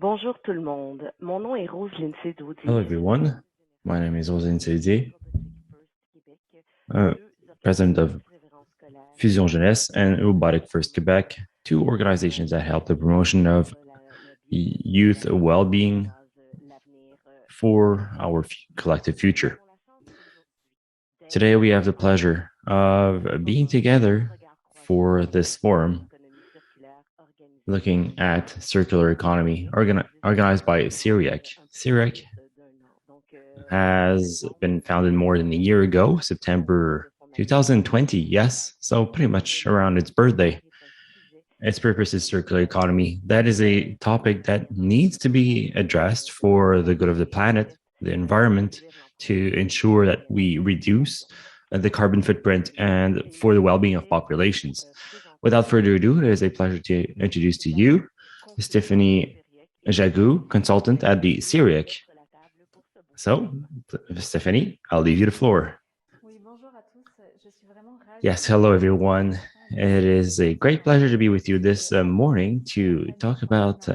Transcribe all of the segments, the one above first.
Bonjour tout le monde. Mon nom est Roselyne Hello Sédaudier. everyone, my name is Rosine Seydier, Québec, uh, deux president organisations of de préférence scolaire Fusion qui Jeunesse and Robotic First Quebec, two organizations that help the promotion of le bien-être youth qui well-being base l'avenir for collectif. our collective Nous future. avons la chance aujourd'hui Today we have d'inviter the pleasure dans ce of being forum deux together regards croisés for this sur forum l'économie circulaire organisée looking at circular par economy Syriac il y a organized by maintenant Syriac. un peu Syriac plus d'un an. Donc, has been founded more than a year ago, September 2020. Yes, so pretty much around its birthday. Its purpose is circular economy. That is a topic that needs to be addressed for the good of the planet, the environment, to ensure that we reduce the carbon footprint and for the well-being of populations. Without further ado, it is a pleasure to introduce to you Stephanie Jagou, consultant at the Syriac. So, Stephanie, I'll leave you the floor. Yes, hello everyone. It is a great pleasure to be with you this morning to talk about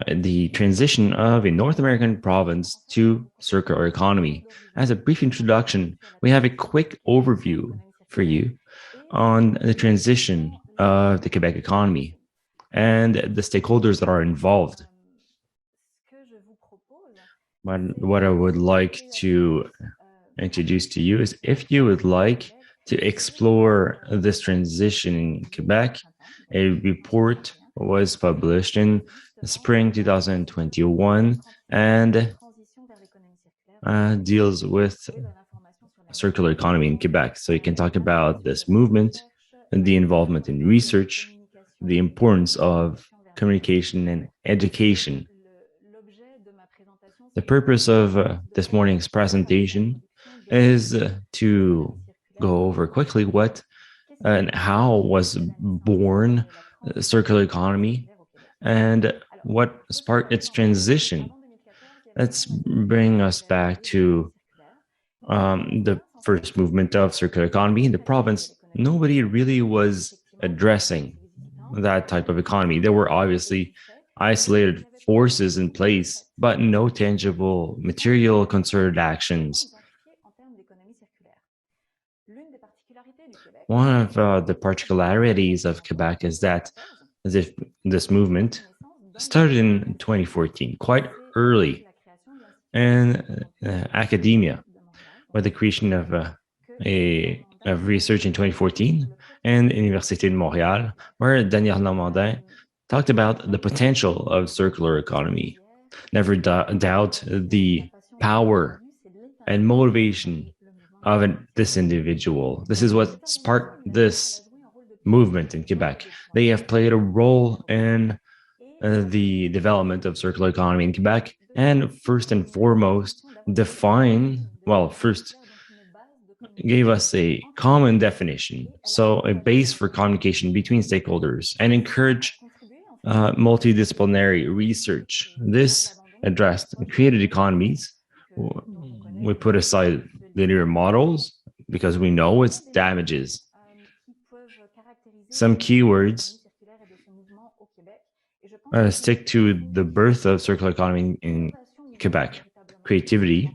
the transition of a North American province to circular economy. As a brief introduction, we have a quick overview for you on the transition of the Quebec economy and the stakeholders that are involved. What I would like to introduce to you is if you would like to explore this transition in Quebec, a report was published in spring 2021 and deals with circular economy in Quebec. So you can talk about this movement and the involvement in research, the importance of communication and education. The purpose of this morning's presentation is to go over quickly what and how was born circular economy and what sparked its transition. Let's bring us back to the first movement of circular economy in the province. Nobody really was addressing that type of economy. There were obviously isolated forces in place, but no tangible material concerted actions. One of the particularities of Quebec is that this movement started in 2014, quite early in academia, with the creation of research in 2014 and Université de Montréal, where Daniel Normandin talked about the potential of circular economy. Never doubt the power and motivation of this individual. This is what sparked this movement in Quebec. They have played a role in the development of circular economy in Quebec, and first and foremost, first gave us a common definition, so a base for communication between stakeholders, and encourage multidisciplinary research. This addressed created economies. We put aside linear models because we know its damages. Some keywords stick to the birth of circular economy in Quebec: creativity,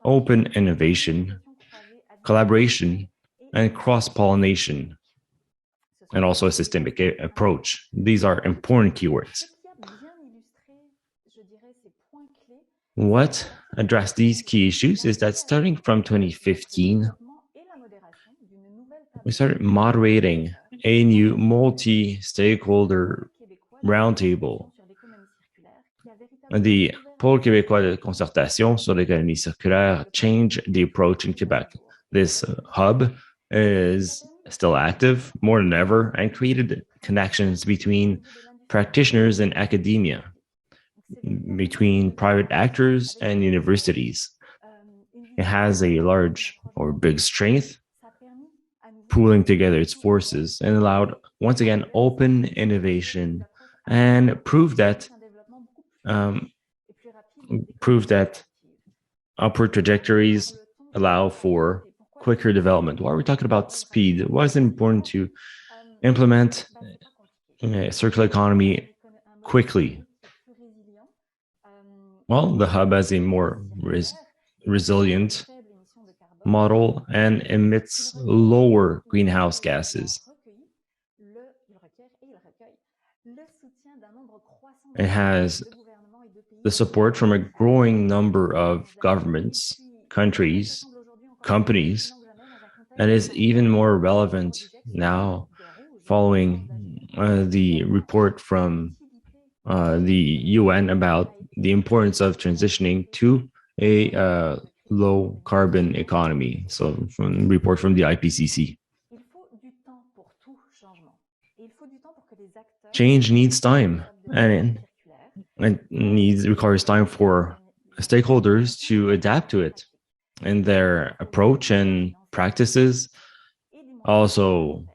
open innovation, collaboration, and cross-pollination, and also a systemic approach. These are important keywords. What addressed these key issues is that starting from 2015, we started moderating a new multi-stakeholder roundtable. The Pôle québécois de concertation sur l'économie circulaire changed the approach in Quebec. This hub is still active more than ever and created connections between practitioners and academia, between private actors and universities. It has a large or big strength, pooling together its forces, and allowed, once again, open innovation and prove that upward trajectories allow for quicker development. Why are we talking about speed? Why is it important to implement circular economy quickly? Well, the hub has a more resilient model and emits lower greenhouse gases. It has the support from a growing number of governments, countries, companies, and is even more relevant now following the report from the UN about the importance of transitioning to a low carbon economy. So, from the report from the IPCC. Change needs time, and it requires time for stakeholders to adapt to it in their approach and practices. Also,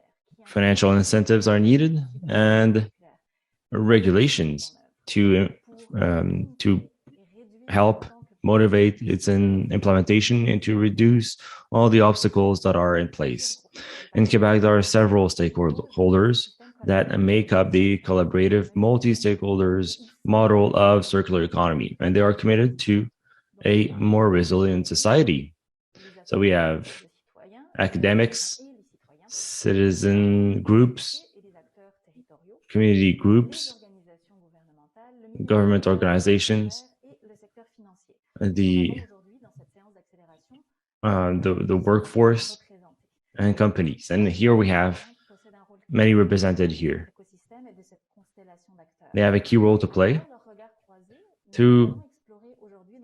financial incentives are needed and regulations to help motivate its implementation and to reduce all the obstacles that are in place. In Quebec, there are several stakeholders that make up the collaborative multi-stakeholders model of circular economy, and they are committed to a more resilient society. So we have academics, citizen groups, community groups, government organizations, the workforce, and companies. And here we have many represented here. They have a key role to play. Through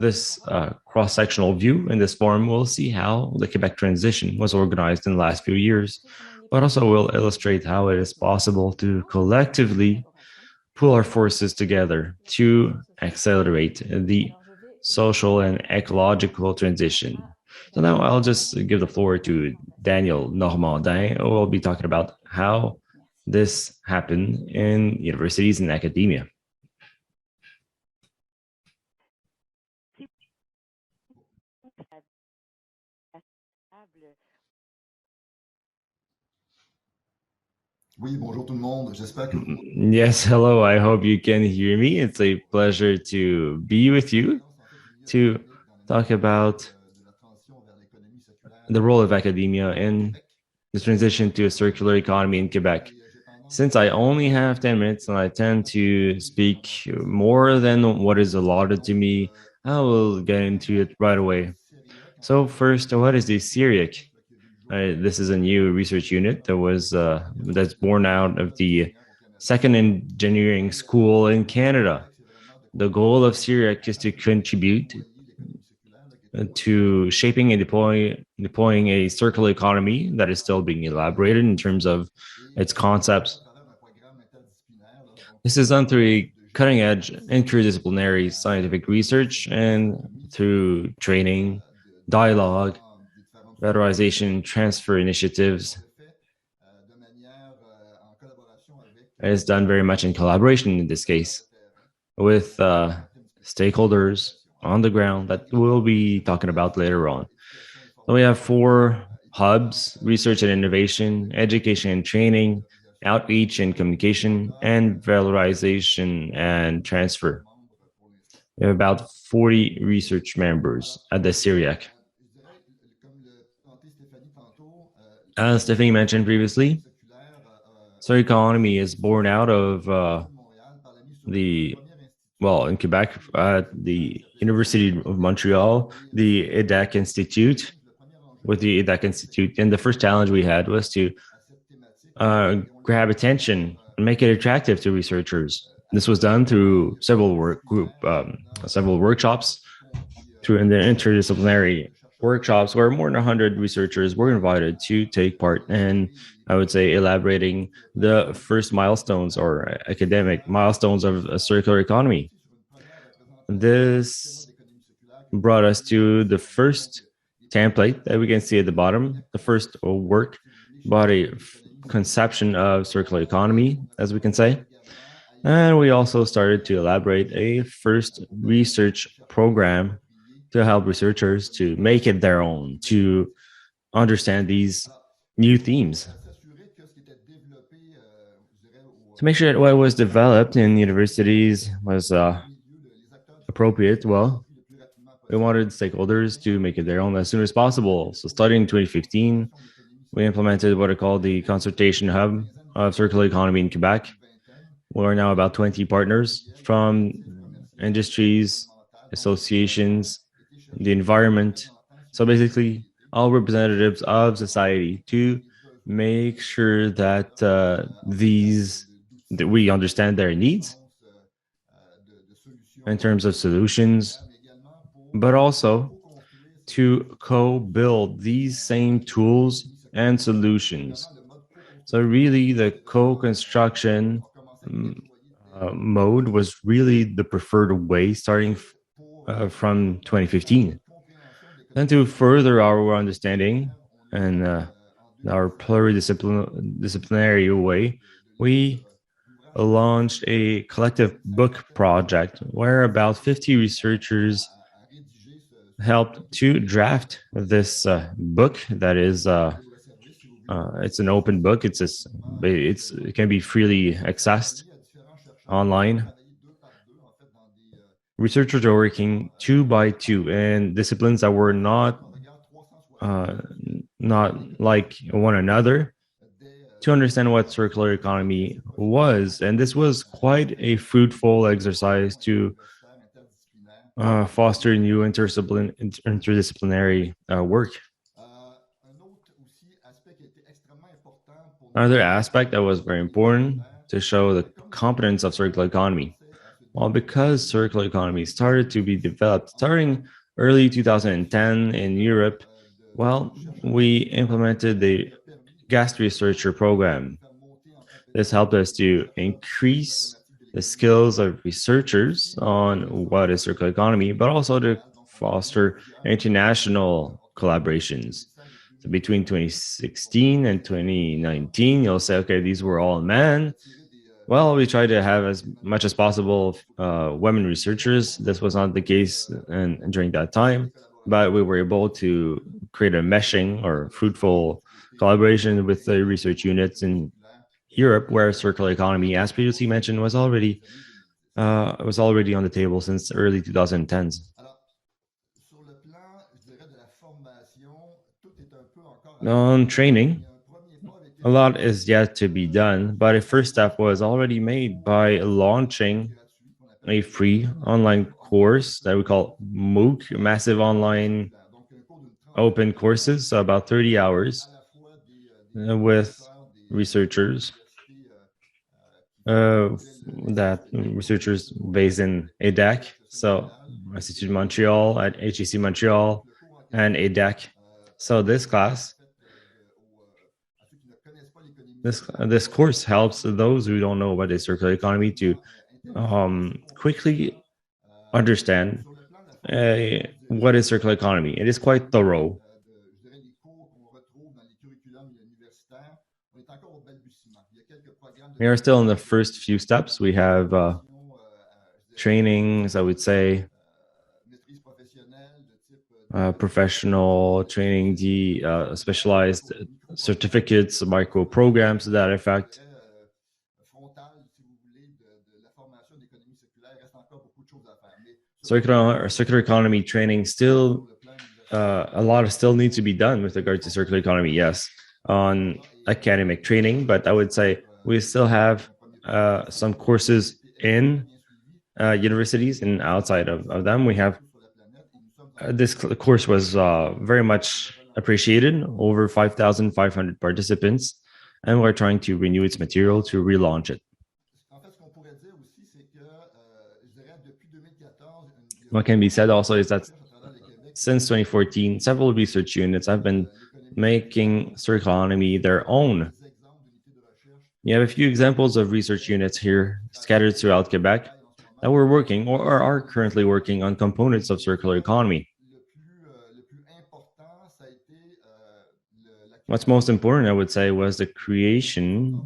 this cross-sectional view in this forum, we'll see how the Quebec transition was organized in the last few years, but also will illustrate how it is possible to collectively pool our forces together to accelerate the social and ecological transition. So now I'll just give the floor to Daniel Normandin, who will be talking about how this happened in universities and academia. Oui, bonjour tout le monde. J'espère que vous... Yes, hello. I hope you can hear me. It's a pleasure to be with you to talk about the role of academia in the transition to a circular economy in Quebec. Since I only have 10 minutes and I tend to speak more than what is allotted to me, I will get into it right away. So first, what is the CIRIEC? This is a new research unit that was that's born out of the second engineering school in Canada. The goal of CIRIEC is to contribute to shaping and deploying a circular economy that is still being elaborated in terms of its concepts. This is done through a cutting-edge interdisciplinary scientific research and through training, dialogue, valorization, transfer initiatives. It is done very much in collaboration in this case with stakeholders on the ground that we'll be talking about later on. So we have 4 hubs: research and innovation, education and training, outreach and communication, and valorization and transfer. We have about 40 research members at the CIRIEC. As Stephanie mentioned previously, circular economy is born out of in Quebec, the University of Montreal, the EDAC Institute, with the EDAC Institute. And the first challenge we had was to grab attention and make it attractive to researchers. This was done through several workshops, through the interdisciplinary workshops where more than 100 researchers were invited to take part in, I would say, elaborating the first milestones or academic milestones of a circular economy. This brought us to the first template that we can see at the bottom, the first work body conception of circular economy, as we can say. And we also started to elaborate a first research program to help researchers to make it their own, to understand these new themes. To make sure that what was developed in universities was appropriate, well, we wanted stakeholders to make it their own as soon as possible. So starting in 2015, we implemented what are called the consultation hub of circular economy in Quebec. We're now about 20 partners from industries, associations, the environment. So basically, all representatives of society to make sure that that we understand their needs in terms of solutions, but also to co-build these same tools and solutions. So really, the co-construction mode was really the preferred way starting from 2015. Then to further our understanding and our pluridisciplinary way, we launched a collective book project where about 50 researchers helped to draft this book that is it's an open book. It can be freely accessed online. Researchers are working 2 by 2 in disciplines that were not like one another to understand what circular economy was. And this was quite a fruitful exercise to foster new interdisciplinary work. Another aspect that was very important to show the competence of circular economy. Well, because circular economy started to be developed starting early 2010 in Europe, well, we implemented the GAST Researcher program. This helped us to increase the skills of researchers on what is circular economy, but also to foster international collaborations. So between 2016 and 2019, you'll say, okay, these were all men. Well, we tried to have as much as possible women researchers. This was not the case during that time, but we were able to create a meshing or fruitful collaboration with the research units in Europe, where circular economy, as previously mentioned, was already on the table since early 2010s. On training, a lot is yet to be done, but a first step was already made by launching a free online course that we call MOOC, Massive Online Open Courses, so about 30 hours with researchers based in EDAC, so Institut de Montreal, at HEC Montreal, and EDAC. So this class, this course helps those who don't know what is circular economy to quickly understand what is circular economy. It is quite thorough. We are still in the first few steps. We have trainings, I would say, professional training, the specialized certificates, micro programs to that effect. Circular economy training still, a lot still needs to be done with regard to circular economy, yes, on academic training, but I would say we still have some courses in universities and outside of them. We have this course was very much appreciated, over 5,500 participants, and we're trying to renew its material to relaunch it. What can be said also is that since 2014, several research units have been making circular economy their own. You have a few examples of research units here scattered throughout Quebec that were working or are currently working on components of circular economy. What's most important, I would say, was the creation,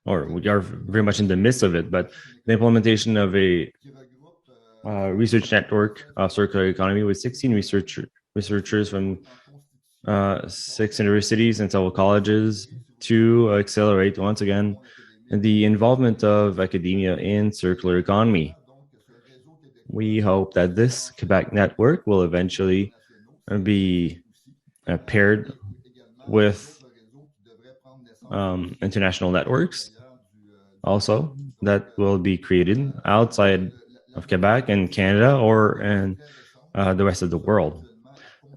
or we are very much in the midst of it, but the implementation of a research network of circular economy with 16 researchers from 6 universities and several colleges to accelerate, once again, the involvement of academia in circular economy. we hope that this Quebec network will eventually be paired with international networks also that will be created outside of Quebec and Canada or in the rest of the world.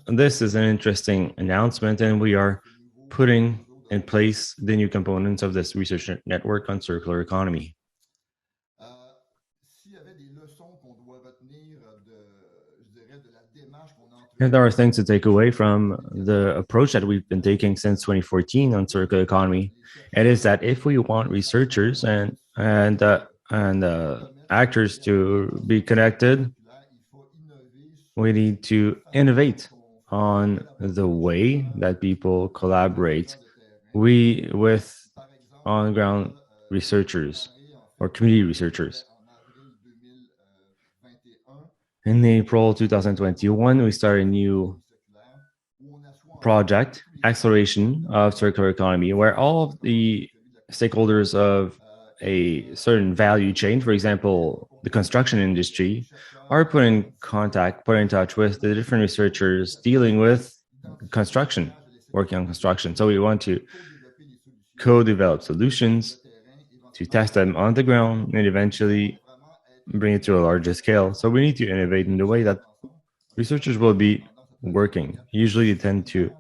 This is an interesting announcement, and we are putting in place the new components of this research network on circular economy. And there are things to take away from the approach that we've been taking since 2014 on circular economy. It is that if we want researchers and actors to be connected, we need to innovate on the way that people collaborate with on-ground researchers or community researchers. In April 2021, we started a new project, Acceleration of Circular Economy, where all of the stakeholders of a certain value chain, for example, the construction industry, are put in touch with the different researchers dealing with construction, working on construction. So we want to co-develop solutions, to test them on the ground, and eventually bring it to a larger scale. So we need to innovate in the way that researchers will be working. Usually they tend to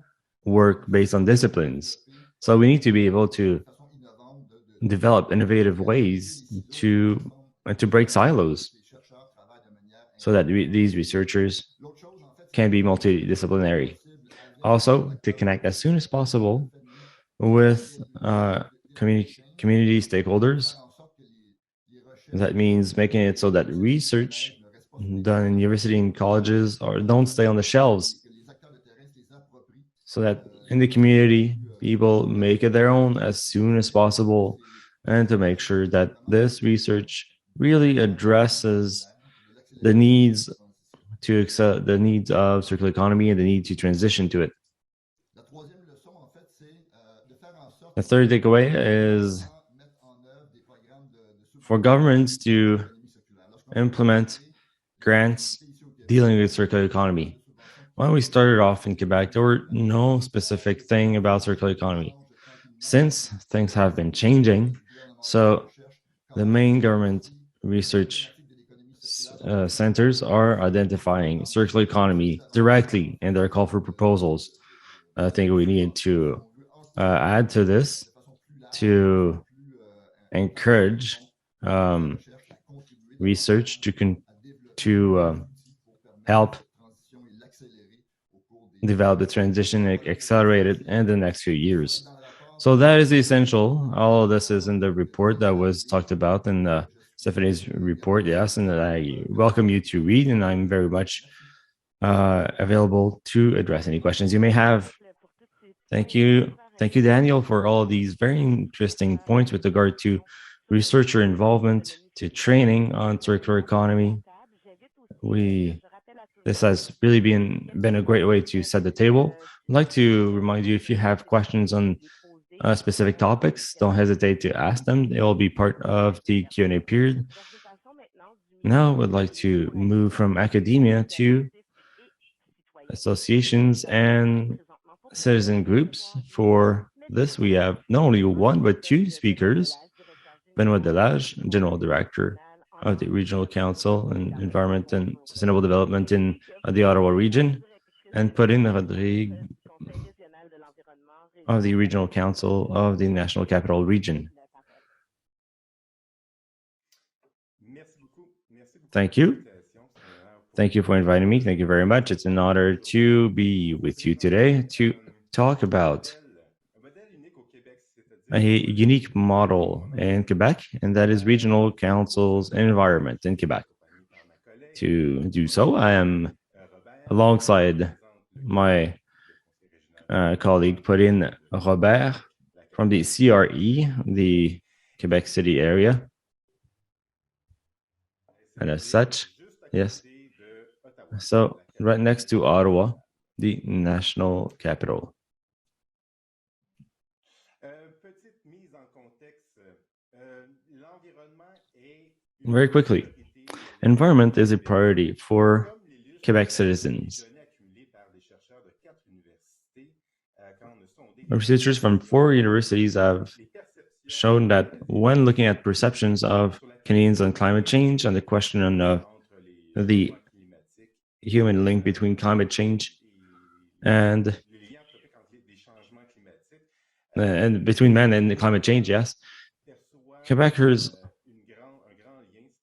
work based on disciplines. So we need to be able to develop innovative ways to break silos so that these researchers can be multidisciplinary. Also, to connect as soon as possible with community stakeholders. That means making it so that research done in university and colleges don't stay on the shelves, so that in the community, people make it their own as soon as possible, and to make sure that this research really addresses the needs of circular economy and the need to transition to it. The third takeaway is for governments to implement grants dealing with circular economy. When we started off in Quebec, there were no specific thing about circular economy. Since things have been changing, so the main government research centers are identifying circular economy directly in their call for proposals. I think we need to add to this to encourage research to help develop the transition, accelerate it in the next few years. So that is essential. All of this is in the report that was talked about in Stephanie's report, yes, and I welcome you to read, and I'm very much available to address any questions you may have. Thank you. Thank you, Daniel, for all of these very interesting points with regard to researcher involvement, to training on circular economy. This has really been a great way to set the table. I'd like to remind you, if you have questions on specific topics, don't hesitate to ask them. They will be part of the Q&A period. Now, I would like to move from academia to associations and citizen groups. For this, we have not only one, but two speakers. Benoit Delage, General Director of the Regional Council on Environment and Sustainable Development in the Ottawa region, and Pauline Rodrigue of the Regional Council of the National Capital Region. Thank you. Thank you for inviting me. Thank you very much. It's an honor to be with you today to talk about a unique model in Quebec, and that is Regional Council's environment in Quebec. To do so, I am alongside my colleague Pauline Robert from the CRE, the Quebec City area. And as such, yes. So right next to Ottawa, the national capital. Very quickly, Environment is a priority for Quebec citizens. Researchers from 4 universities have shown that when looking at perceptions of Canadians on climate change and the question of the human link between climate change and between man and climate change, yes, Quebecers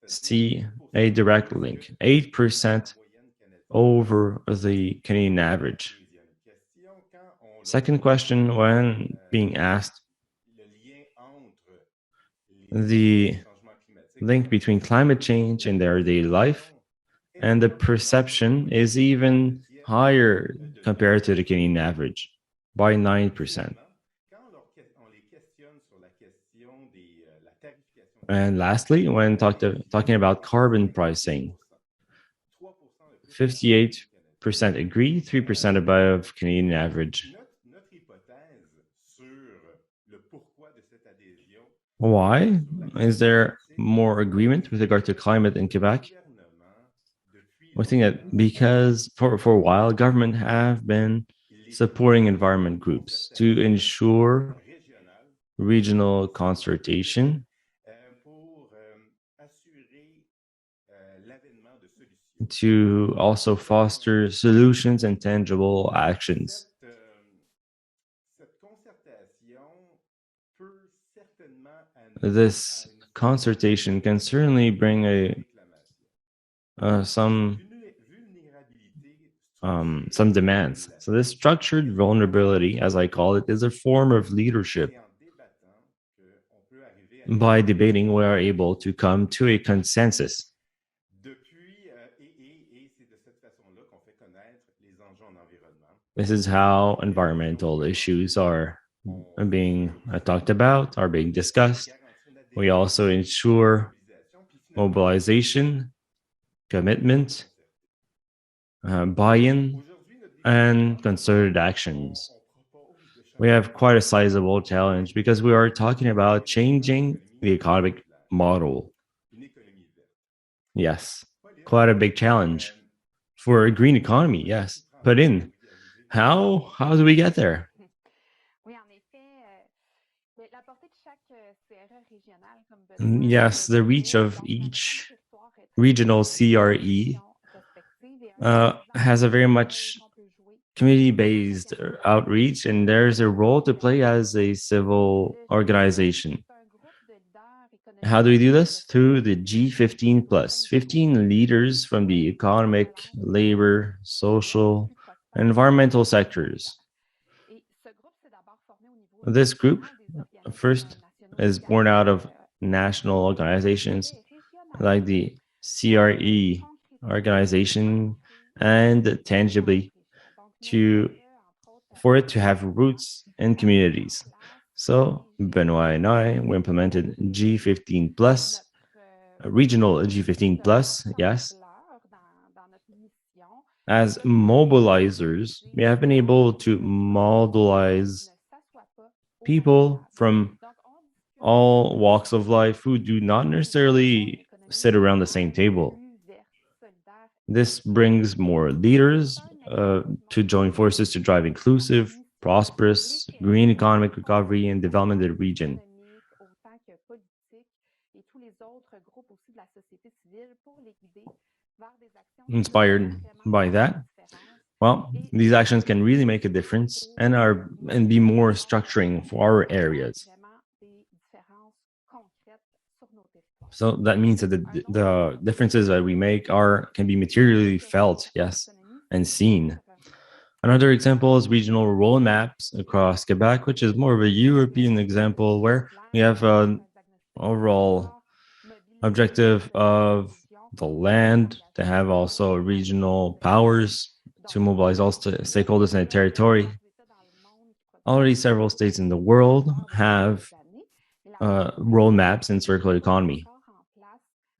see a direct link, 8% over the Canadian average. Second question, when being asked the link between climate change and their daily life, and the perception is even higher compared to the Canadian average by 9%. And lastly, when talking about carbon pricing, 58% agree, 3% above Canadian average. Why is there more agreement with regard to climate in Quebec? We think that because for a while, government have been supporting environment groups to ensure regional consultation to also foster solutions and tangible actions. This consultation can certainly bring some demands. So this structured vulnerability, as I call it, is a form of leadership. By debating, we are able to come to a consensus. This is how environmental issues are being talked about, are being discussed. We also ensure mobilization, commitment, buy-in, and concerted actions. We have quite a sizable challenge because we are talking about changing the economic model. Yes, quite a big challenge for a green economy, yes. But how do we get there? Yes, the reach of each regional CRE has a very much community-based outreach, and there's a role to play as a civil organization. How do we do this? Through the G15 plus, 15 leaders from the economic, labor, social, and environmental sectors. This group first is born out of national organizations like the CRE organization, and tangibly for it to have roots in communities. So Benoit and I, we implemented G15 plus, regional G15 plus, yes. As mobilizers, we have been able to mobilize people from all walks of life who do not necessarily sit around the same table. This brings more leaders to join forces to drive inclusive, prosperous, green economic recovery and development of the region. Inspired by that, well, these actions can really make a difference and be more structuring for our areas. So that means that the differences that we make can be materially felt, yes, and seen. Another example is regional roadmaps across Quebec, which is more of a European example where we have an overall objective of the land to have also regional powers to mobilize all stakeholders in a territory. Already several states in the world have roadmaps in circular economy.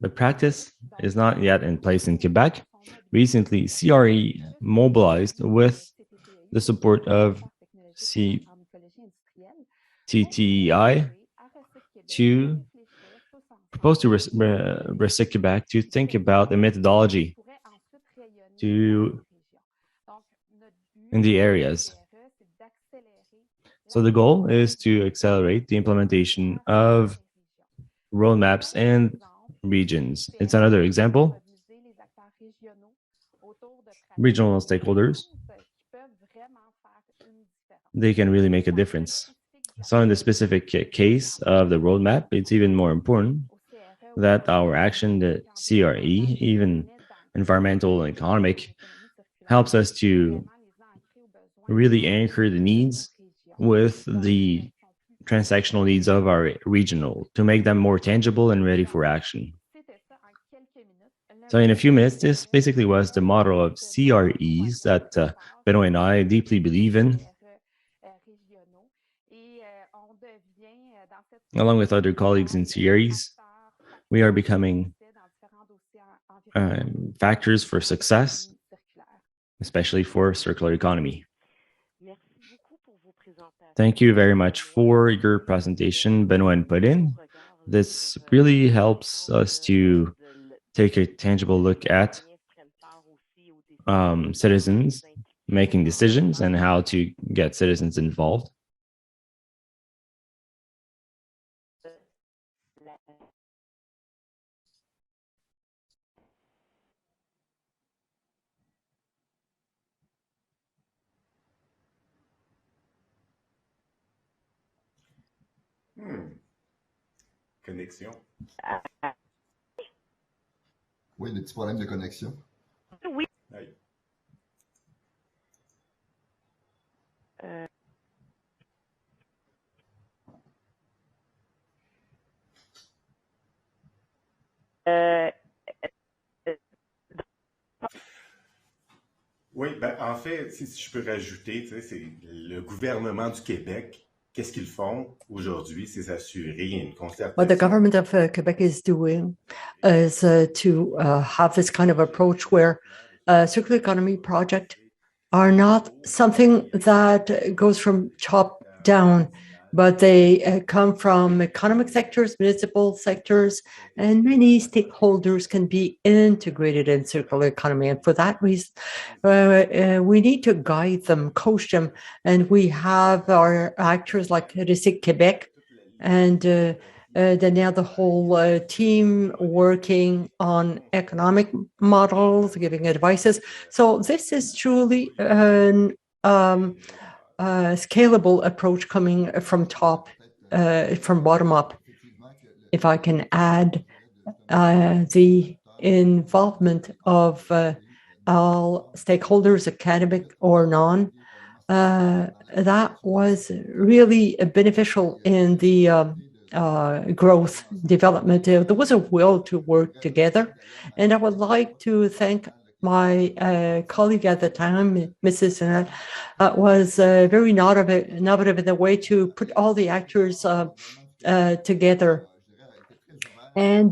The practice is not yet in place in Quebec. Recently, CRE mobilized with the support of CTTEI to propose to RECIC Quebec to think about a methodology in the areas. So the goal is to accelerate the implementation of roadmaps and regions. It's another example. Regional stakeholders, they can really make a difference. So in the specific case of the roadmap, it's even more important that our action, the CRE, even environmental and economic, helps us to really anchor the needs with the transactional needs of our regional to make them more tangible and ready for action. So in a few minutes, this basically was the model of CREs that Benoit and I deeply believe in, along with other colleagues in CREs. We are becoming factors for success, especially for circular economy. Thank you very much for your presentation, Benoit and Pauline. This really helps us to take a tangible look at citizens making decisions and how to get citizens involved. Connexion. Oui, des petits problèmes de connexion. Oui. Oui. Oui, ben, en fait, si je peux rajouter, c'est le gouvernement du Québec. Qu'est-ce qu'ils font aujourd'hui? C'est s'assurer une concertation. What the government of Quebec is doing is to have this kind of approach where circular economy projects are not something that goes from top down, but they come from economic sectors, municipal sectors, and many stakeholders can be integrated in circular economy. And for that reason, we need to guide them, coach them, and we have our actors like RECIC Quebec, and then now the whole team working on economic models, giving advices. So this is truly an scalable approach coming from from bottom up. If I can add the involvement of all stakeholders, academic or non, that was really beneficial in the growth development. There was a will to work together, and I would like to thank my colleague at the time, Mrs. was very innovative in the way to put all the actors together. And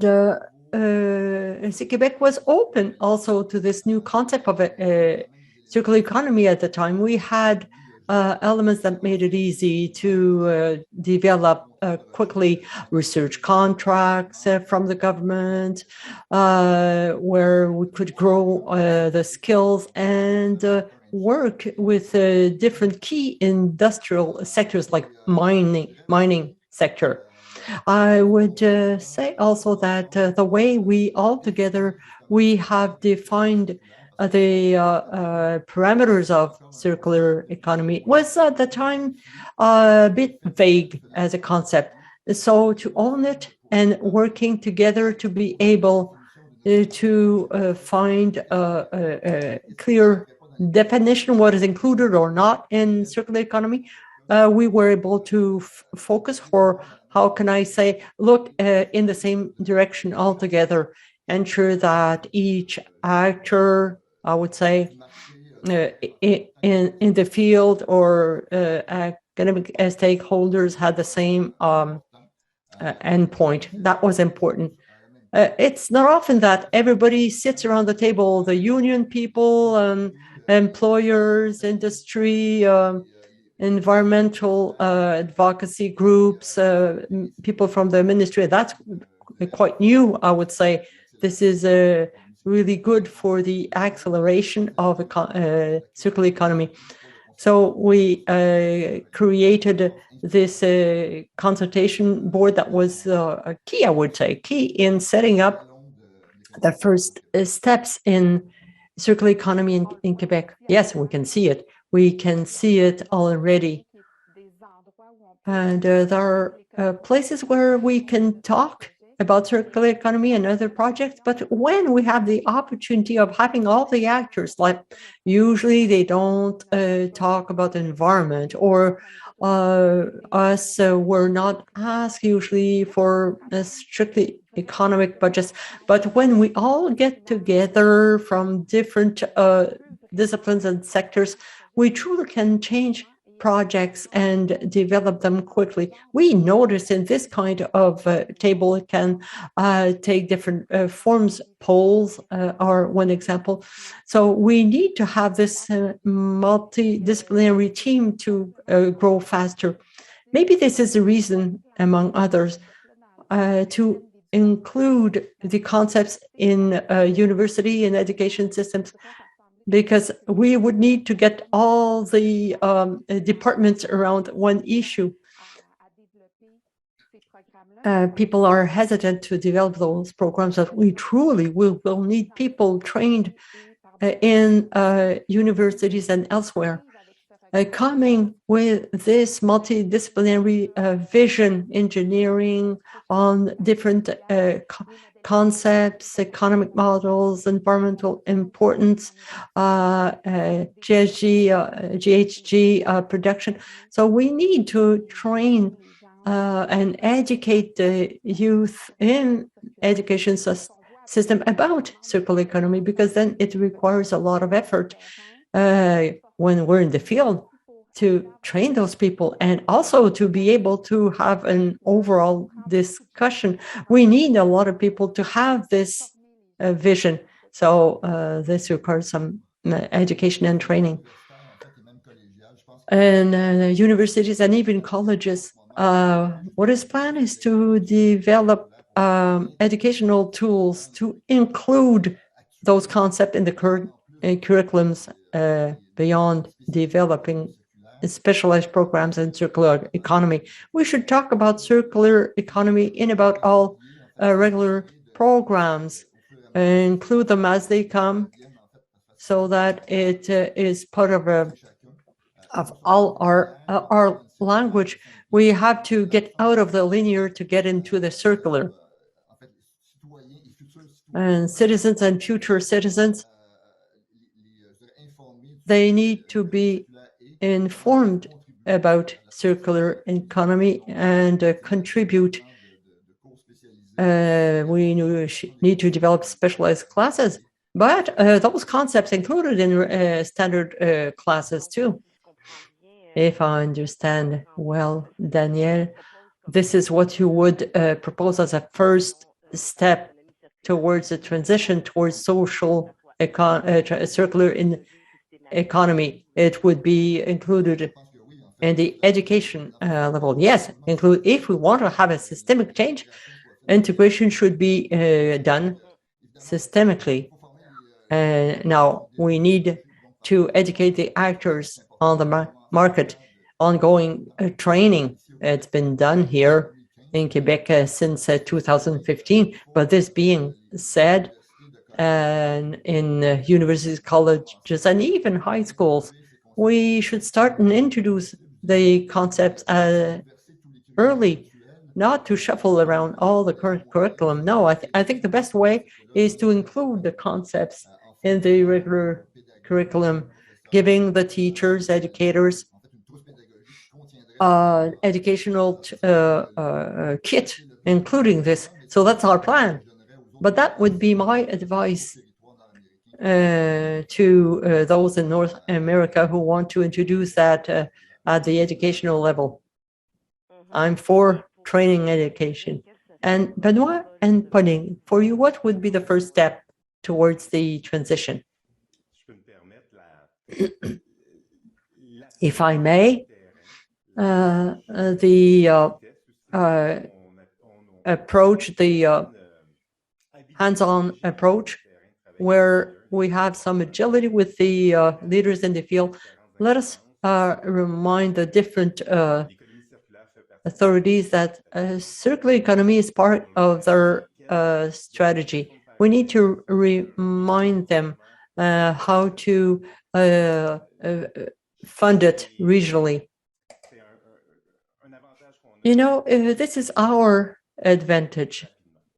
Quebec was open also to this new concept of a circular economy at the time. We had elements that made it easy to develop quickly research contracts from the government, where we could grow the skills and work with different key industrial sectors like mining sector. I would say also that the way we all together, we have defined the parameters of circular economy was at the time a bit vague as a concept. So to own it and working together to be able to find a clear definition what is included or not in circular economy, we were able to focus, or how can I say, look in the same direction altogether, ensure that each actor, I would say, in the field or academic stakeholders had the same endpoint. That was important. It's not often that everybody sits around the table, the union people, employers, industry, environmental advocacy groups, people from the ministry. That's quite new, I would say. This is really good for the acceleration of circular economy. So we created this consultation board that was key, I would say, key in setting up the first steps in circular economy in Quebec. Yes, we can see it. We can see it already. And there are places where we can talk about circular economy and other projects, but when we have the opportunity of having all the actors, like usually they don't talk about the environment, or us we're not asked usually for strictly economic budgets, but when we all get together from different disciplines and sectors, we truly can change projects and develop them quickly. We notice in this kind of table, it can take different forms. Polls are one example. So we need to have this multidisciplinary team to grow faster. Maybe this is the reason, among others, to include the concepts in university and education systems, because we would need to get all the departments around one issue. People are hesitant to develop those programs, but we truly will need people trained in universities and elsewhere. Coming with this multidisciplinary vision, engineering on different concepts, economic models, environmental importance, GHG production. So we need to train and educate the youth in education system about circular economy, because then it requires a lot of effort when we're in the field to train those people, and also to be able to have an overall discussion. We need a lot of people to have this vision. So this requires some education and training. And universities and even colleges, what is planned is to develop educational tools to include those concepts in the current curriculums beyond developing specialized programs in circular economy. We should talk about circular economy in about all regular programs, include them as they come, so that it is part of all our language. We have to get out of the linear to get into the circular. And citizens and future citizens, they need to be informed about circular economy and contribute. We need to develop specialized classes, but those concepts included in standard classes too. If I understand well, Daniel, this is what you would propose as a first step towards a transition towards social circular economy. It would be included in the education level. Yes, include. If we want to have a systemic change, integration should be done systemically. Now we need to educate the actors on the market. Ongoing training. It's been done here in Quebec since 2015. But this being said, and in universities, colleges, and even high schools, we should start and introduce the concepts early, not to shuffle around all the current curriculum. No, I think the best way is to include the concepts in the regular curriculum, giving the teachers, educators, educational kit, including this. So that's our plan. But that would be my advice to those in North America who want to introduce that at the educational level. I'm for training education. And Benoit and Pauline, for you, what would be the first step towards the transition? If I may, the approach, the hands-on approach, where we have some agility with the leaders in the field. Let us remind the different authorities that circular economy is part of their strategy. We need to remind them how to fund it regionally. You know, this is our advantage,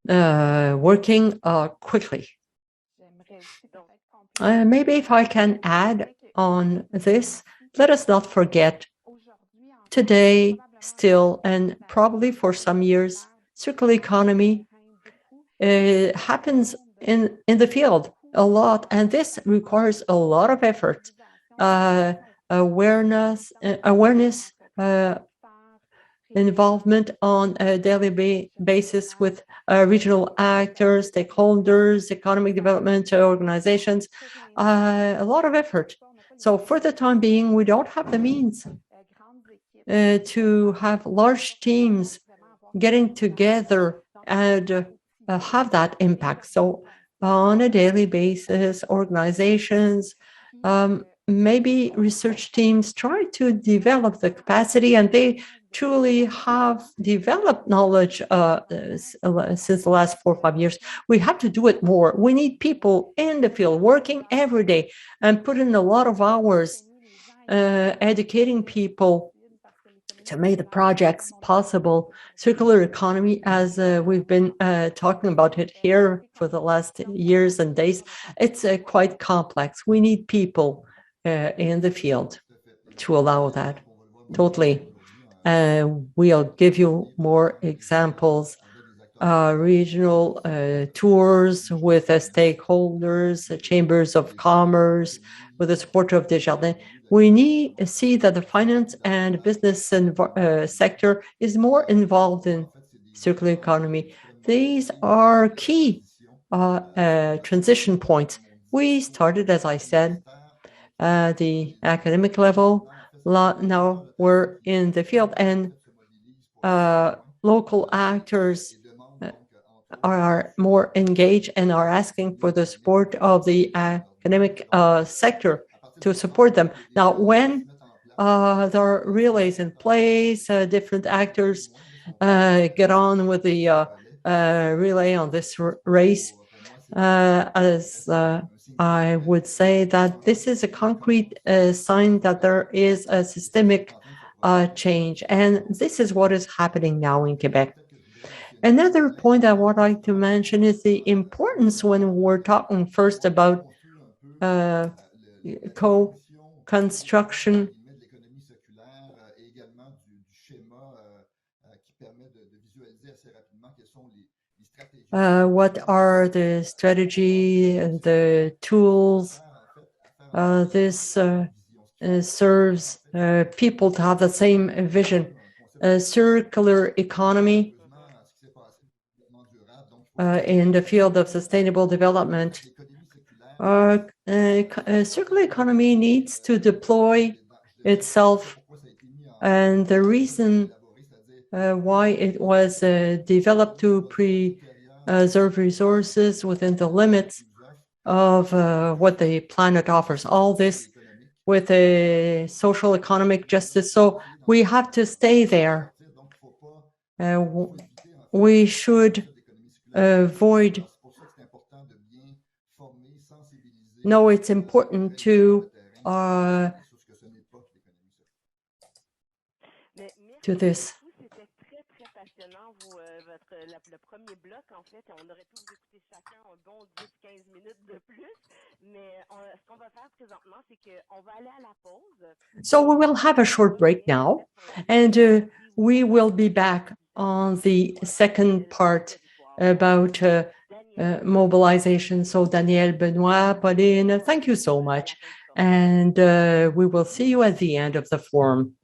working quickly. Maybe if I can add on this, let us not forget today, still, and probably for some years, circular economy happens in the field a lot, and this requires a lot of effort, awareness, involvement on a daily basis with regional actors, stakeholders, economic development organizations, a lot of effort. So for the time being, we don't have the means to have large teams getting together and have that impact. So on a daily basis, organizations, maybe research teams try to develop the capacity, and they truly have developed knowledge since the last 4 or 5 years. We have to do it more. We need people in the field working every day and put in a lot of hours educating people to make the projects possible. Circular economy, as we've been talking about it here for the last years and days, it's quite complex. We need people in the field to allow that. Totally. We'll give you more examples, regional tours with stakeholders, chambers of commerce, with the support of Desjardins. We need to see that the finance and business sector is more involved in circular economy. These are key transition points. We started, as I said, the academic level. Now we're in the field, and local actors are more engaged and are asking for the support of the academic sector to support them. Now, when there are relays in place, different actors get on with the relay on this race, as I would say that this is a concrete sign that there is a systemic change, and this is what is happening now in Quebec. Another point I would like to mention is the importance when we're talking first about co-construction. What are the strategy and the tools? This serves people to have the same vision. Circular economy in the field of sustainable development. Circular economy needs to deploy itself, and the reason why it was developed to preserve resources within the limits of what the planet offers. All this with a social economic justice. So we have to stay there. We should avoid. No, it's important to this. Le premier bloc, en fait, on aurait pu vous écouter chacun un bon 10-15 minutes de plus, mais ce qu'on va faire présentement, c'est qu'on va aller à la pause. So we will have a short break now, and we will be back on the second part about mobilization. So Daniel, Benoit, Pauline, thank you so much, and we will see you at the end of the forum.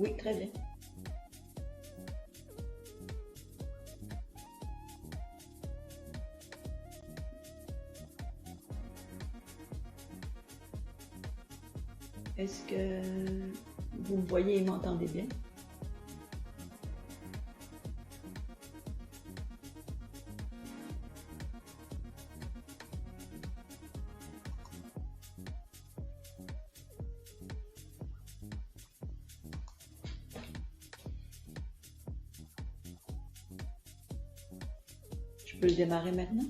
Oui, très bien. Est-ce que vous me voyez et m'entendez bien? Je peux le démarrer maintenant?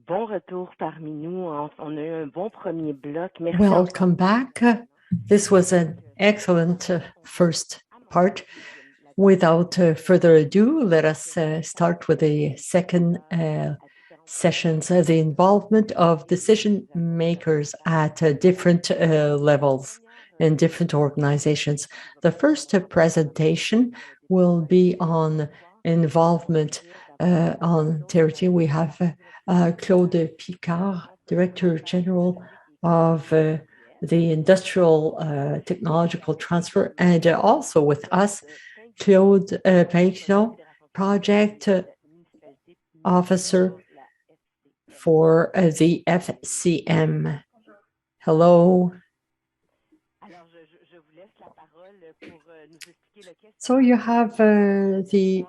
bon retour parmi nous. On a eu un bon premier bloc. Merci. Welcome back. This was an excellent first part. Without further ado, let us start with the second sessions, the involvement of decision makers at different levels in different organizations. The first presentation will be on involvement on territory. We have Claude Picard, Director General of the Industrial Technological Transfer, and also with us, Claude Peixon, Project Officer for the FCM. Hello. So you have the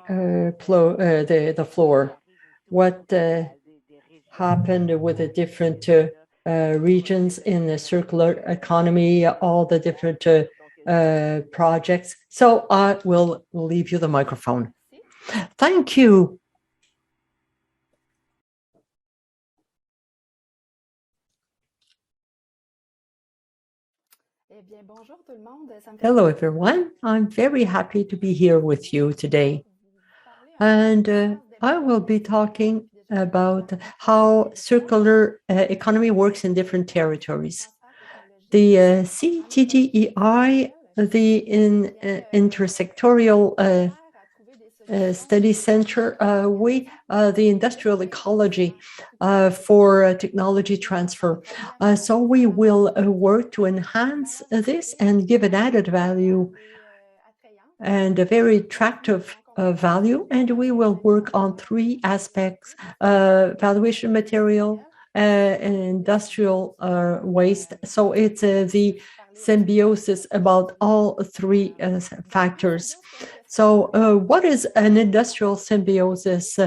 floor. What happened with the different regions in the circular economy, all the different projects. So I will leave you the microphone. Thank you. Hello, everyone. I'm very happy to be here with you today. And I will be talking about how circular economy works in different territories. The CTTEI, the Intersectorial Study Center, the industrial ecology for technology transfer. So we will work to enhance this and give an added value and a very attractive value. And we will work on three aspects: valuation material, industrial waste. So it's the symbiosis about all three factors. So what is an industrial symbiosis?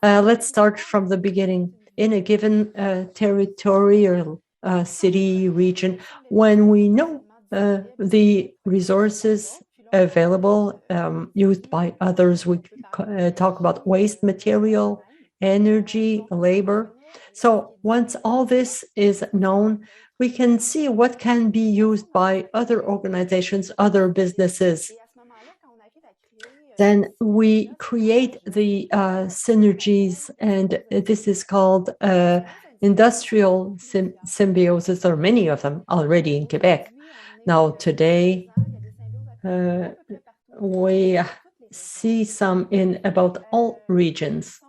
Let's start from the beginning. In a given territory or city, region, when we know the resources available, used by others, we talk about waste material, energy, labor. So once all this is known, we can see what can be used by other organizations, other businesses. Then we create the synergies, and this is called industrial symbiosis. There are many of them already in Quebec. Now today, we see some in about all regions.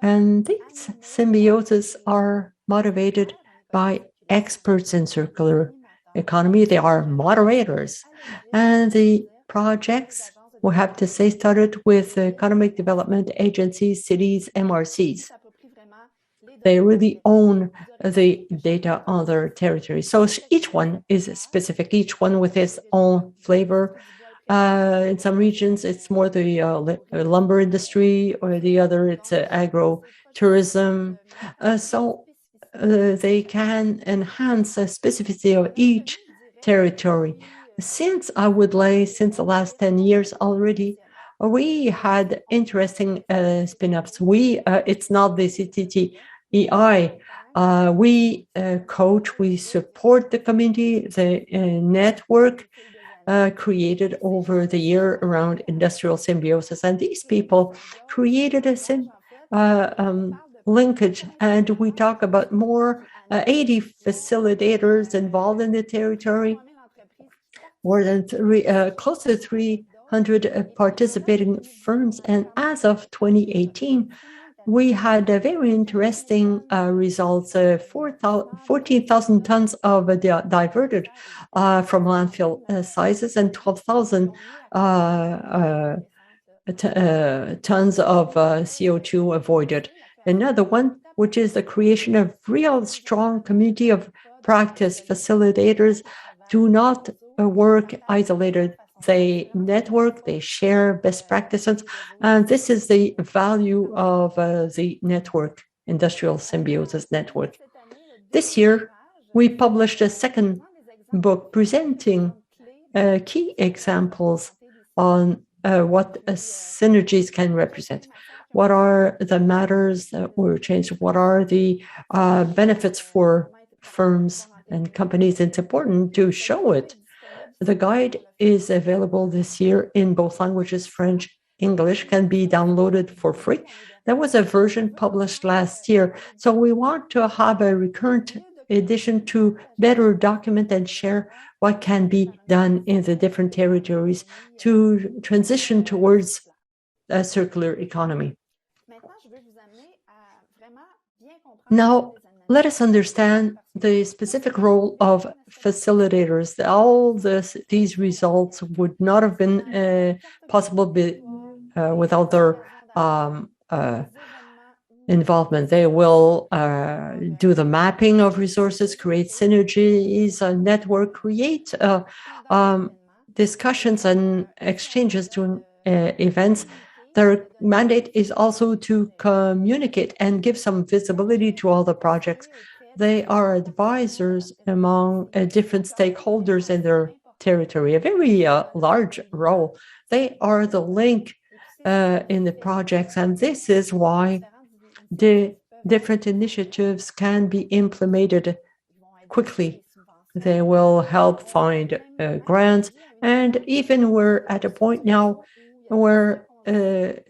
And these symbiosis are motivated by experts in circular economy. They are moderators. And the projects, we have to say, started with economic development agencies, cities, MRCs. They really own the data on their territory. So each one is specific, each one with its own flavor. In some regions, it's more the lumber industry, or the other, it's agro-tourism. So they can enhance the specificity of each territory. Since the last 10 years already, we had interesting spin-offs. It's not the CTTEI. We coach, we support the community, the network created over the year around industrial symbiosis. And these people created a linkage, and we talk about more 80 facilitators involved in the territory, more than close to 300 participating firms. And as of 2018, we had a very interesting results, 14,000 tons of diverted from landfill sizes, and 12,000 tons of CO2 avoided. Another one, which is the creation of real strong community of practice. Facilitators do not work isolated. They network, they share best practices, and this is the value of the network, industrial symbiosis network. This year, we published a second book presenting key examples on what synergies can represent. what are the matters that were changed, what are the benefits for firms and companies. It's important to show it. The guide is available this year in both languages, French, English, can be downloaded for free. There was a version published last year. So we want to have a recurrent edition to better document and share what can be done in the different territories to transition towards a circular economy. Now, let us understand the specific role of facilitators. All these results would not have been possible without their involvement. They will do the mapping of resources, create synergies, a network, create discussions and exchanges during events. Their mandate is also to communicate and give some visibility to all the projects. They are advisors among different stakeholders in their territory, a very large role. They are the link in the projects, and this is why the different initiatives can be implemented quickly. They will help find grants, and even we're at a point now where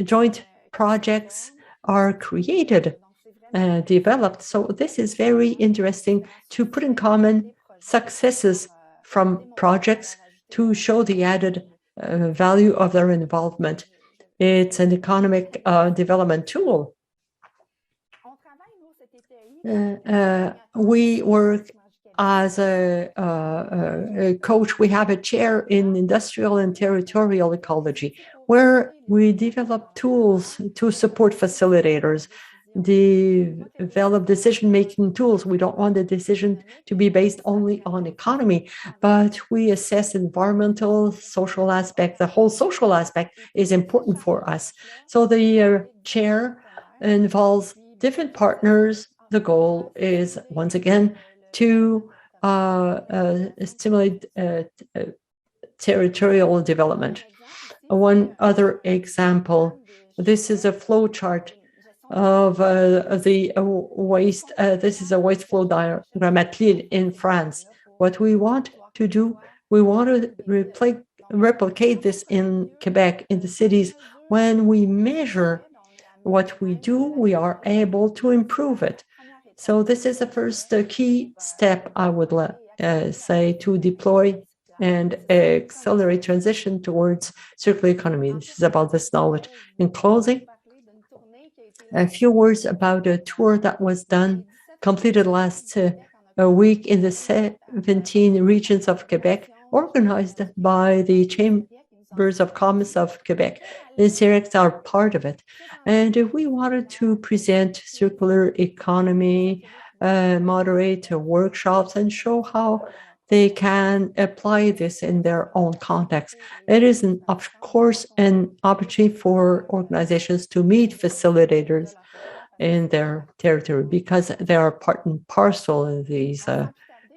joint projects are created, developed. So this is very interesting to put in common successes from projects to show the added value of their involvement. It's an economic development tool. We work as a coach. We have a chair in industrial and territorial ecology, where we develop tools to support facilitators, develop decision-making tools. We don't want the decision to be based only on economy, but we assess environmental, social aspect. The whole social aspect is important for us. So the chair involves different partners. The goal is, once again, to stimulate territorial development. One other example, this is a flow chart of the waste. This is a waste flow diagram at Lille in France. What we want to do, we want to replicate this in Quebec, in the cities. When we measure what we do, we are able to improve it. So this is the first key step, I would say, to deploy and accelerate transition towards circular economy. This is about this knowledge. In closing, a few words about a tour that was done, completed last week in the 17 regions of Quebec, organized by the Chambers of Commerce of Quebec. The CEREX are part of it. And we wanted to present circular economy, moderate workshops, and show how they can apply this in their own context. It is, of course, an opportunity for organizations to meet facilitators in their territory because they are part and parcel of these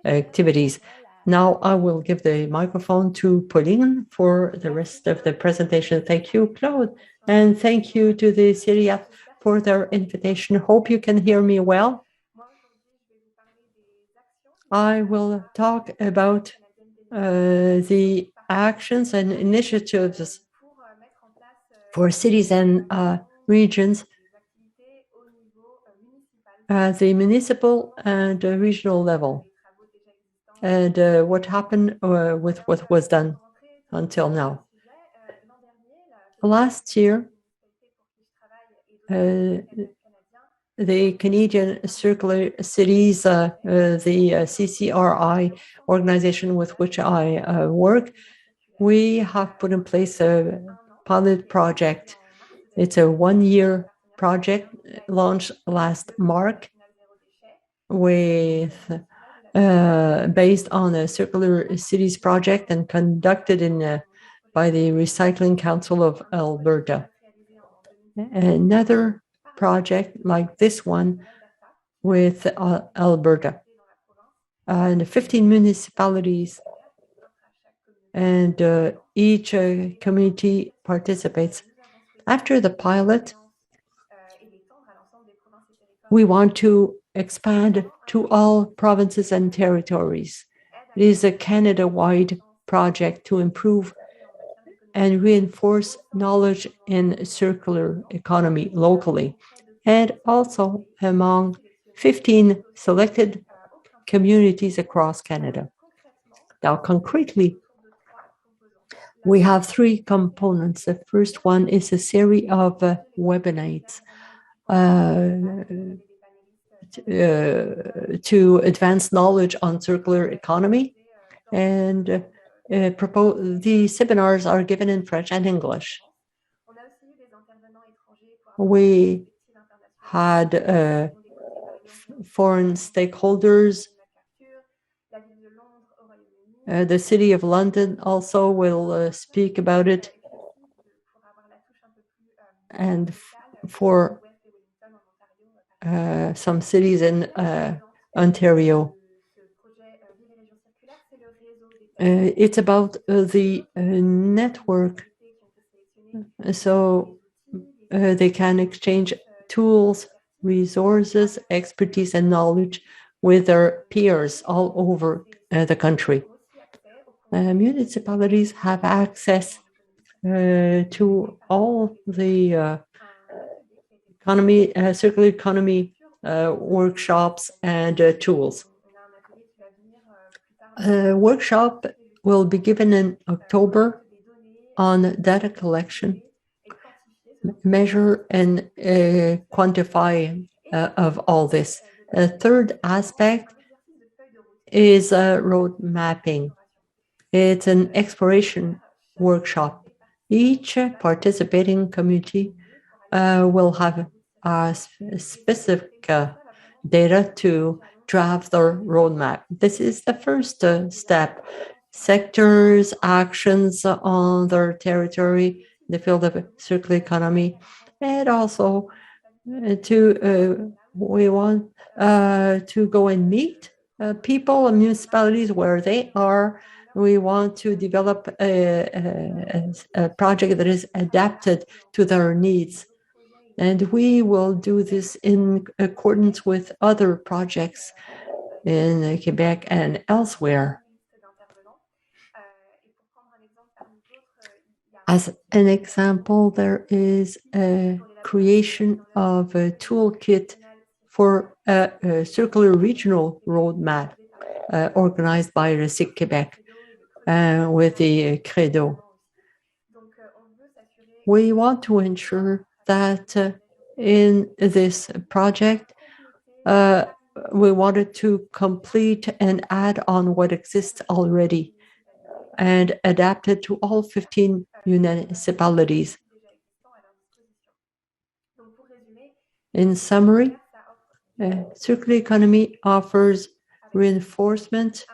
activities. Now I will give the microphone to Pauline for the rest of the presentation. Thank you, Claude, and thank you to the CEREAF for their invitation. Hope you can hear me well. I will talk about the actions and initiatives for cities and regions at the municipal and regional level, and what happened with what was done until now. Last year, the Canadian Circular Cities, the CCRI organization with which I work, we have put in place a pilot project. It's a one-year project launched last March with based on a Circular Cities project and conducted by the Recycling Council of Alberta. Another project like this one with Alberta and 15 municipalities, and each community participates. After the pilot, we want to expand to all provinces and territories. It is a Canada-wide project to improve and reinforce knowledge in circular economy locally, and also among 15 selected communities across Canada. Now, concretely, we have three components. The first one is a series of webinars to advance knowledge on circular economy, and the seminars are given in French and English. We had foreign stakeholders. The City of London also will speak about it, and for some cities in Ontario. It's about the network, so they can exchange tools, resources, expertise, and knowledge with their peers all over the country. Municipalities have access to all the circular economy workshops and tools. A workshop will be given in October on data collection, measure and quantify of all this. A third aspect is road mapping. It's an exploration workshop. Each participating community will have specific data to draft their roadmap. This is the first step. Sectors, actions on their territory, the field of circular economy, and also we want to go and meet people and municipalities where they are. We want to develop a project that is adapted to their needs. And we will do this in accordance with other projects in Quebec and elsewhere. As an example, there is a creation of a toolkit for a circular regional roadmap organized by Recyc Québec with the Credo. We want to ensure that in this project, we wanted to complete and add on what exists already and adapt it to all 15 municipalities. In summary, circular economy offers reinforcement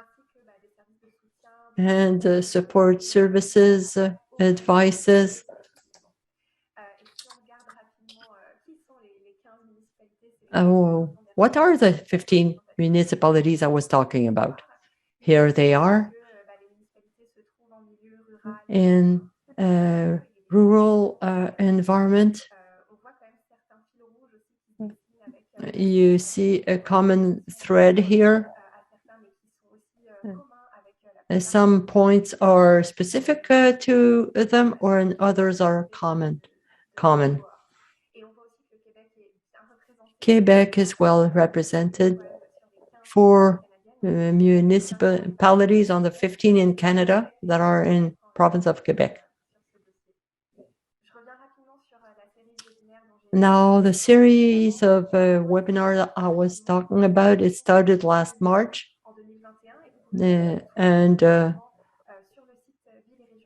and support services, advices. What are the 15 municipalities I was talking about? Here they are. In rural environment, you see a common thread here. Some points are specific to them, and others are common. Quebec is well represented for municipalities on the 15 in Canada that are in province of Quebec. Now, the series of webinars that I was talking about, it started last March, and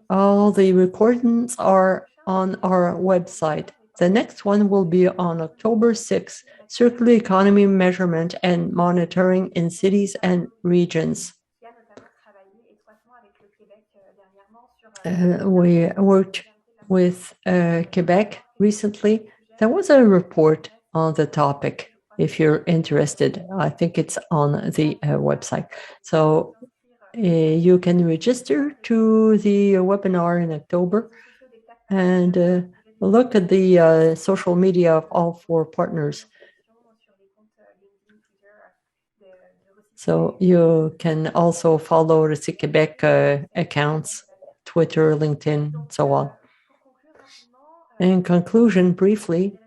all the recordings are on our website. The next one will be on October 6th, Circular Economy Measurement and Monitoring in Cities and Regions. We worked with Quebec recently. There was a report on the topic. If you're interested, I think it's on the website. So you can register to the webinar in October and look at the social media of all four partners. So you can also follow Recyc Québec accounts, Twitter, LinkedIn, and so on. In conclusion, briefly,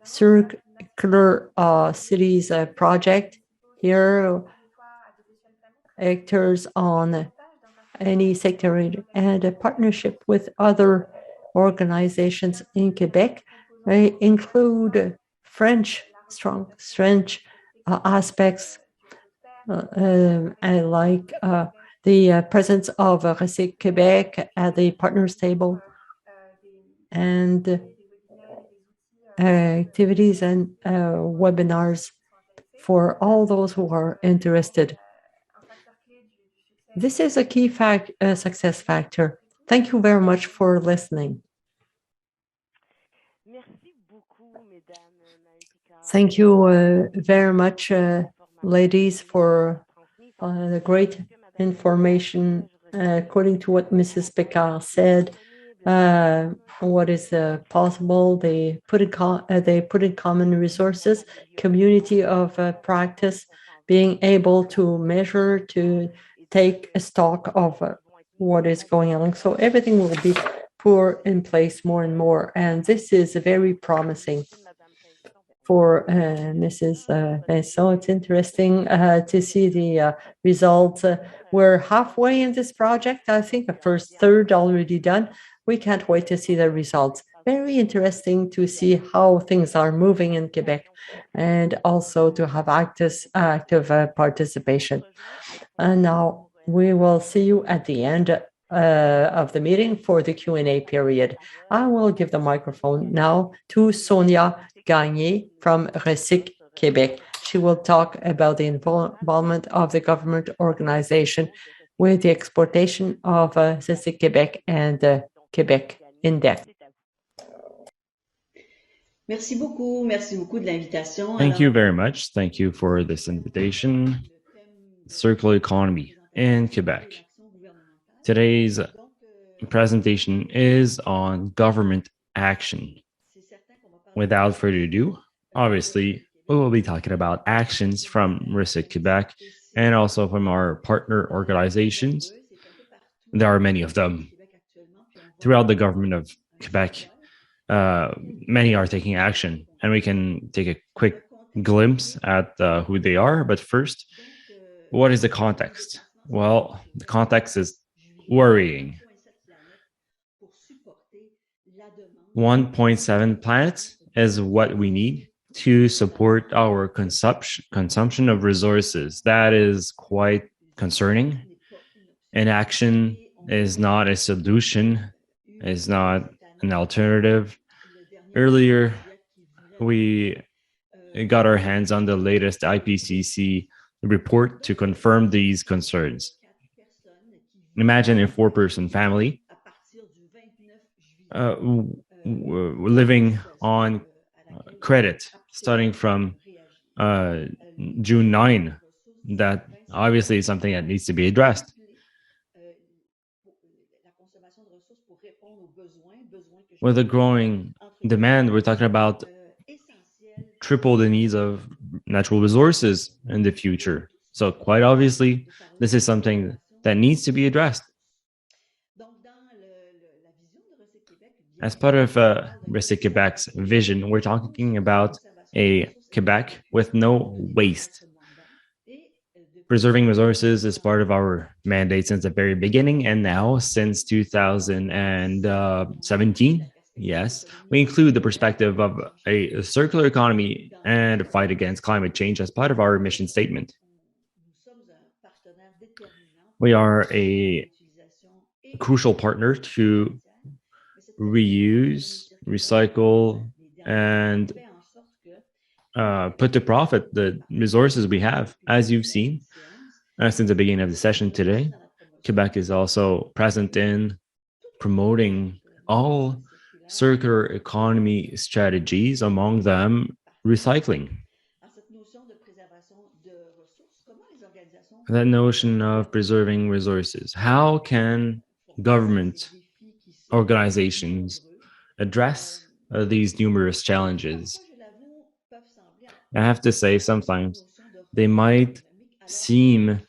Circular Cities project here actors on any sector and a partnership with other organizations in Quebec include strong French aspects like the presence of Recyc Québec at the partners table and activities and webinars for all those who are interested. This is a key success factor. Thank you very much for listening. Thank you very much, ladies, for the great information. According to what Mrs. Picard said, what is possible, they put in common resources, community of practice, being able to measure, to take a stock of what is going on. So everything will be put in place more and more. And this is very promising for Mrs. Vincent. It's interesting to see the results. We're halfway in this project. I think the first third already done. We can't wait to see the results. Very interesting to see how things are moving in Quebec and also to have active participation. And now we will see you at the end of the meeting for the Q&A period. I will give the microphone now to Sonia Gagné from Recyc Québec. She will talk about the involvement of the government organization with the exportation of Recyc Québec and Québec Index. Merci beaucoup de l'invitation. Thank you very much. Thank you for this invitation. Circular economy in Quebec. Today's presentation is on government action. Without further ado, obviously, we will be talking about actions from Recyc Québec and also from our partner organizations. There are many of them. Throughout the government of Quebec, many are taking action, and we can take a quick glimpse at who they are. But first, what is the context? Well, the context is worrying. 1.7 planets is what we need to support our consumption of resources. That is quite concerning. Inaction is not a solution, is not an alternative. Earlier, we got our hands on the latest IPCC report to confirm these concerns. Imagine a 4-person family living on credit starting from June 9. That obviously is something that needs to be addressed. With a growing demand, we're talking about triple the needs of natural resources in the future. So quite obviously, this is something that needs to be addressed. As part of Recyc Québec's vision, we're talking about a Quebec with no waste. Preserving resources is part of our mandate since the very beginning, and now since 2017, yes, we include the perspective of a circular economy and a fight against climate change as part of our mission statement. We are a crucial partner to reuse, recycle, and put to profit the resources we have. As you've seen since the beginning of the session today, Quebec is also present in promoting all circular economy strategies, among them recycling. That notion of preserving resources. How can government organizations address these numerous challenges? I have to say, sometimes they might seem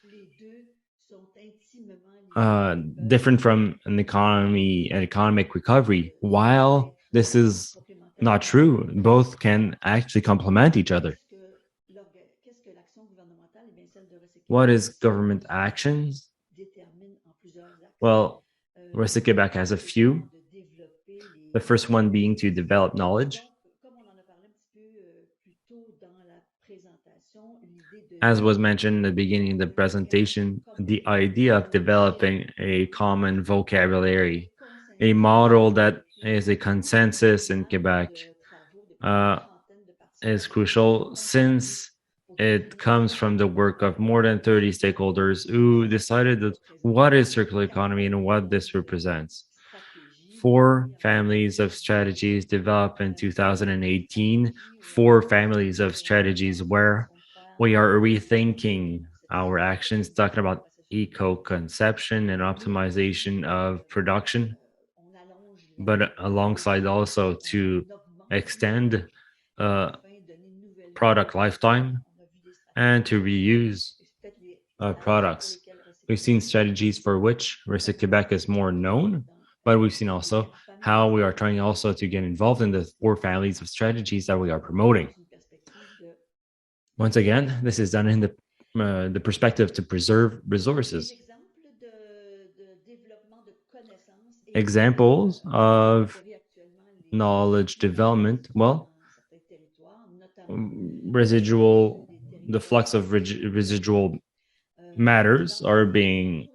different from an economic recovery. While this is not true, both can actually complement each other. What is government actions? Well, Recyc Québec has a few. The first one being to develop knowledge. As was mentioned in the beginning of the presentation, the idea of developing a common vocabulary, a model that is a consensus in Quebec, is crucial since it comes from the work of more than 30 stakeholders who decided that what is circular economy and what this represents. 4 families of strategies developed in 2018, 4 families of strategies where we are rethinking our actions, talking about eco-conception and optimization of production, but alongside also to extend product lifetime and to reuse products. We've seen strategies for which Recyc Québec is more known, but we've seen also how we are trying also to get involved in the 4 families of strategies that we are promoting. Once again, this is done in the perspective to preserve resources. Examples of knowledge development, well, the flux of residual matters are being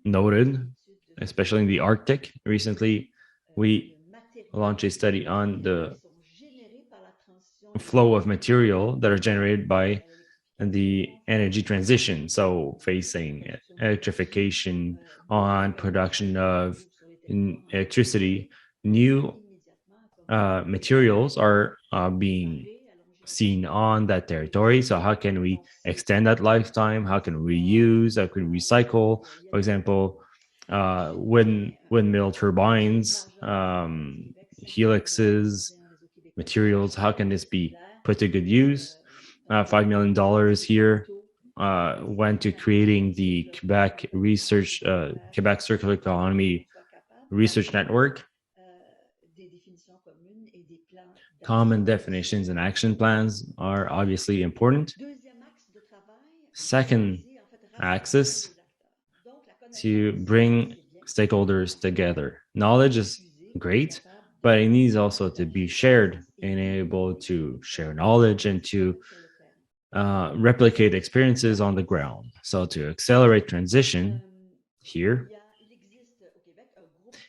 noted, especially in the Arctic. Recently, we launched a study on the flow of material that are generated by the energy transition. So facing electrification on production of electricity, new materials are being seen on that territory. So how can we extend that lifetime? How can we reuse? How can we recycle? For example, windmill turbines, helixes, materials. How can this be put to good use? $5 million here went to creating the Quebec Quebec Circular Economy Research Network. Common definitions and action plans are obviously important. Second axis, to bring stakeholders together. Knowledge is great, but it needs also to be shared and able to share knowledge and to replicate experiences on the ground. So to accelerate transition here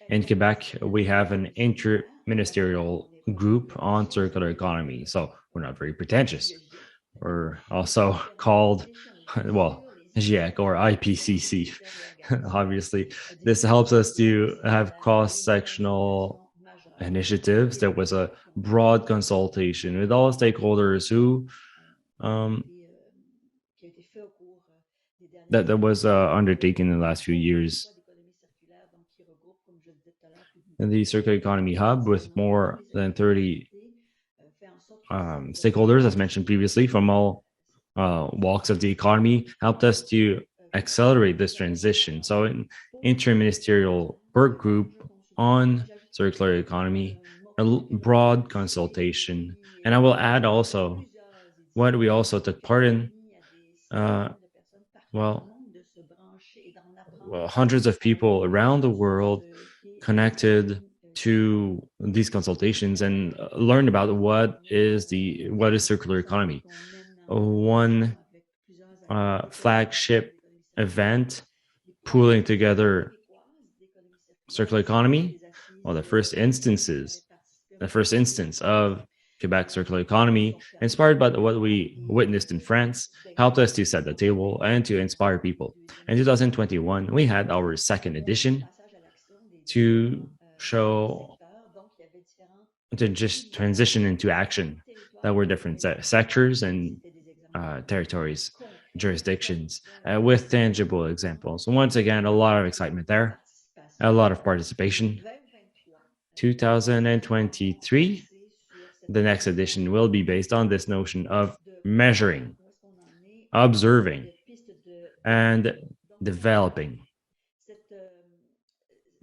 in Quebec, we have an interministerial group on circular economy. So we're not very pretentious. We're also called, well, GIEC or IPCC. Obviously, this helps us to have cross-sectional initiatives. There was a broad consultation with all stakeholders who that was undertaken in the last few years. And the Circular Economy Hub, with more than 30 stakeholders, as mentioned previously, from all walks of the economy, helped us to accelerate this transition. So an interministerial work group on circular economy, a broad consultation. And I will add also what we also took part in, hundreds of people around the world connected to these consultations and learned about what is circular economy. One flagship event pooling together circular economy. Well, the first instance of Quebec circular economy, inspired by what we witnessed in France, helped us to set the table and to inspire people. In 2021, we had our second edition to show, to just transition into action. That were different sectors and territories, jurisdictions, with tangible examples. And once again, a lot of excitement there, a lot of participation. 2023, the next edition will be based on this notion of measuring, observing, and developing.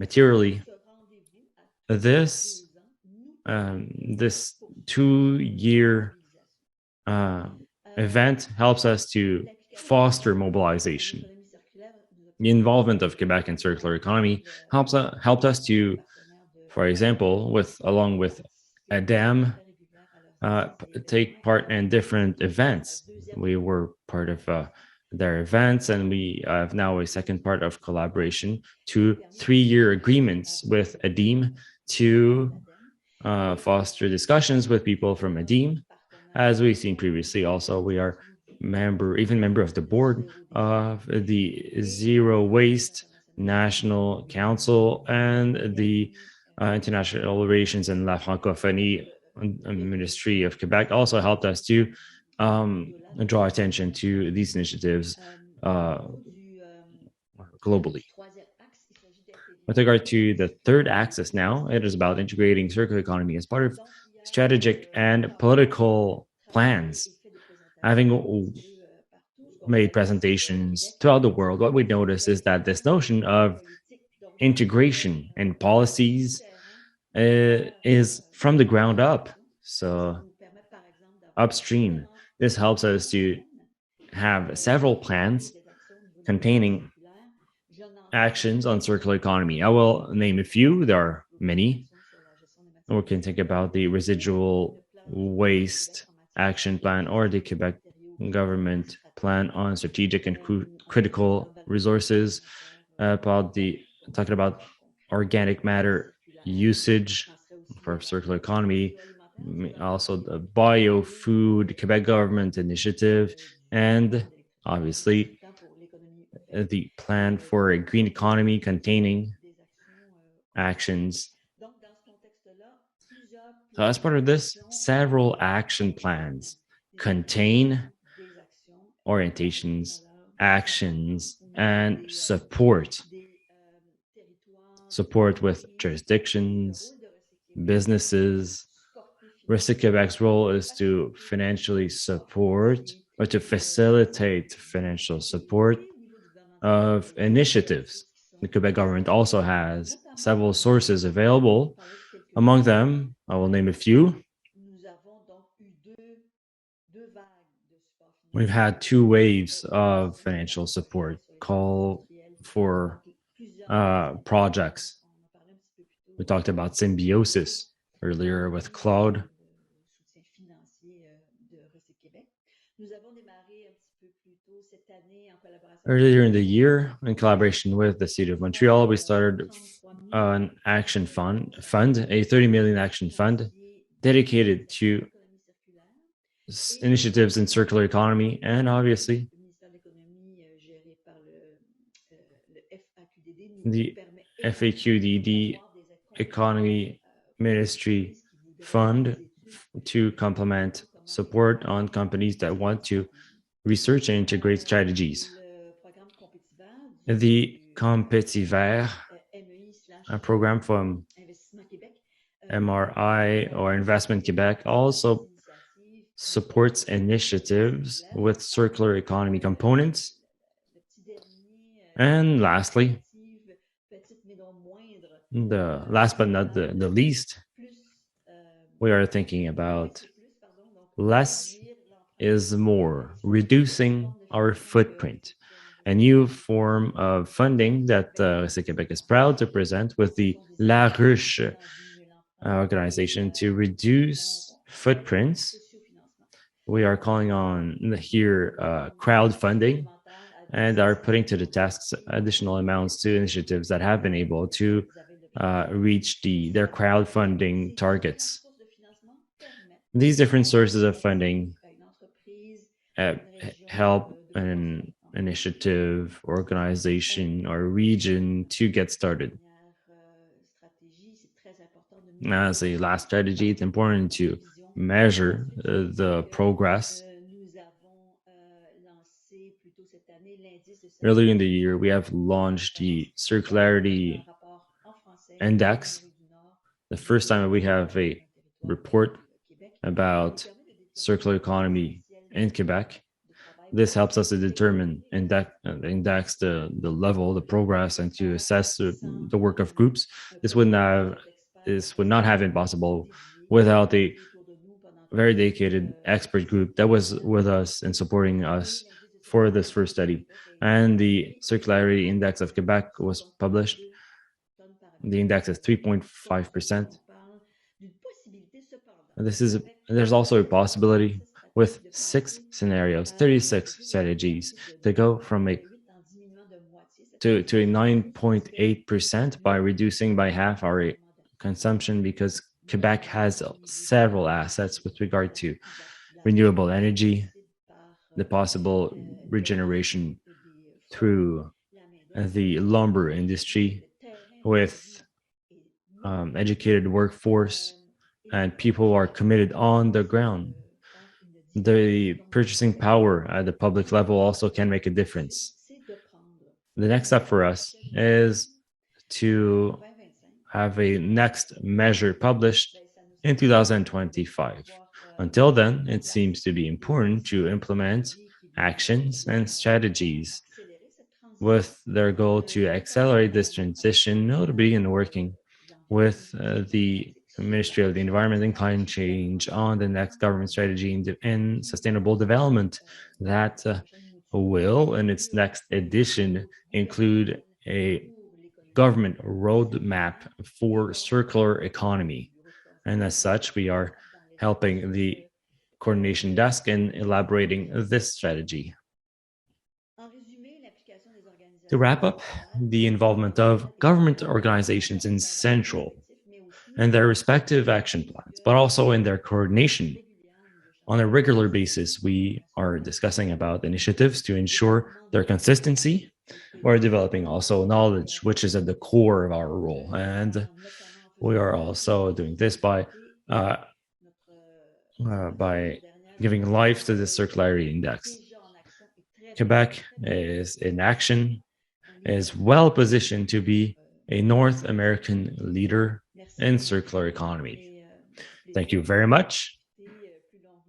Materially, this 2-year event helps us to foster mobilization. The involvement of Quebec in circular economy helped us to, for example, along with ADEM, take part in different events. We were part of their events, and we have now a second part of collaboration to 3-year agreements with ADEM to foster discussions with people from ADEM. As we've seen previously, also, we are member of the board of the Zero Waste National Council and the International Relations and La Francophonie Ministry of Quebec also helped us to draw attention to these initiatives globally. With regard to the third axis now, it is about integrating circular economy as part of strategic and political plans. Having made presentations throughout the world, what we notice is that this notion of integration and policies is from the ground up, so upstream. This helps us to have several plans containing actions on circular economy. I will name a few. There are many. We can think about the residual waste action plan or the Quebec government plan on strategic and critical resources, talking about organic matter usage for circular economy, also the Biofood Quebec government initiative, and obviously the plan for a green economy containing actions. So as part of this, several action plans contain orientations, actions, and support with jurisdictions, businesses. Recic Quebec's role is to financially support or to facilitate financial support of initiatives. The Quebec government also has several sources available. Among them, I will name a few. We've had 2 waves of financial support call for projects. We talked about Symbiosis earlier with Claude. Earlier in the year, in collaboration with the City of Montreal, we started an action fund, a 30 million action fund dedicated to initiatives in circular economy, and obviously the FAQDD Economy Ministry Fund to complement support on companies that want to research and integrate strategies. The Competiver, a program from MRI or Investment Quebec, also supports initiatives with circular economy components. And lastly, the last but not the least, we are thinking about less is more, reducing our footprint. A new form of funding that Recic Quebec is proud to present with the La Ruche organization to reduce footprints. We are calling on here crowdfunding and are putting to the tasks additional amounts to initiatives that have been able to reach their crowdfunding targets. These different sources of funding help an initiative, organization, or region to get started. As a last strategy, it's important to measure the progress. Earlier in the year, we have launched the Circularity Index, the first time we have a report about circular economy in Quebec. This helps us to determine index the level, the progress, and to assess the work of groups. This would not have been possible without a very dedicated expert group that was with us and supporting us for this first study. And the Circularity Index of Quebec was published. The index is 3.5%. There's also a possibility with 6 scenarios, 36 strategies to go from a 9.8% by reducing by half our consumption, because Quebec has several assets with regard to renewable energy, the possible regeneration through the lumber industry with educated workforce and people who are committed on the ground. The purchasing power at the public level also can make a difference. The next step for us is to have a next measure published in 2025. Until then, it seems to be important to implement actions and strategies with their goal to accelerate this transition, notably in working with the Ministry of the Environment and Climate Change on the next government strategy in sustainable development that will, in its next edition, include a government roadmap for circular economy. And as such, we are helping the coordination desk in elaborating this strategy. To wrap up, the involvement of government organizations is central in their respective action plans, but also in their coordination. On a regular basis, we are discussing about initiatives to ensure their consistency. We're developing also knowledge, which is at the core of our role. And we are also doing this by giving life to the Circularity Index. Quebec is in action, is well positioned to be a North American leader in circular economy. Thank you very much.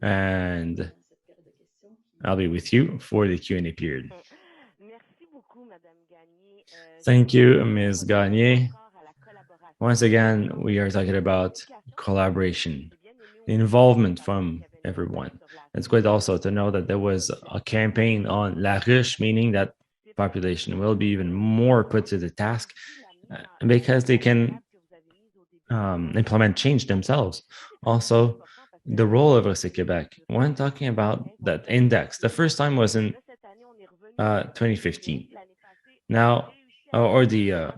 And I'll be with you for the Q&A period. Thank you, Ms. Gagné. Once again, we are talking about collaboration, the involvement from everyone. It's great also to know that there was a campaign on La Ruche, meaning that population will be even more put to the task because they can implement change themselves. Also, the role of Recyc Québec, when talking about that index, the first time was in 2015. Now, or the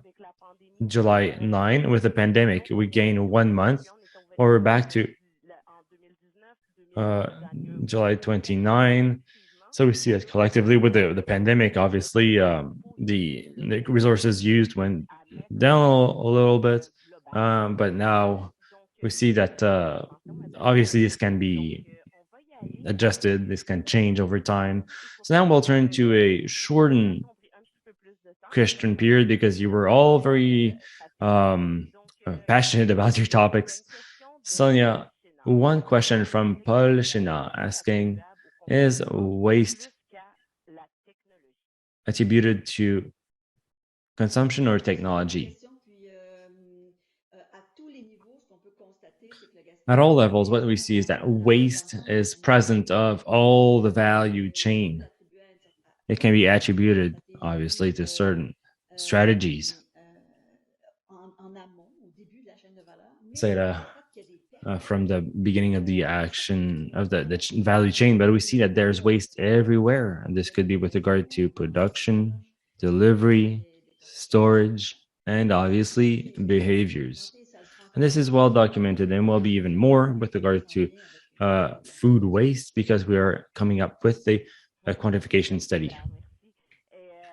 July 9, with the pandemic, we gained 1 month, or we're back to July 29. So we see that collectively with the pandemic, obviously, the resources used went down a little bit. But now we see that obviously this can be adjusted, this can change over time. So now we'll turn to a shortened question period because you were all very passionate about your topics. Sonia, one question from Paul Chena asking, is waste attributed to consumption or technology? At all levels, what we see is that waste is present of all the value chain. It can be attributed, obviously, to certain strategies. Say from the beginning of the action of the value chain, but we see that there's waste everywhere. And this could be with regard to production, delivery, storage, and obviously behaviors. And this is well documented and will be even more with regard to food waste because we are coming up with a quantification study.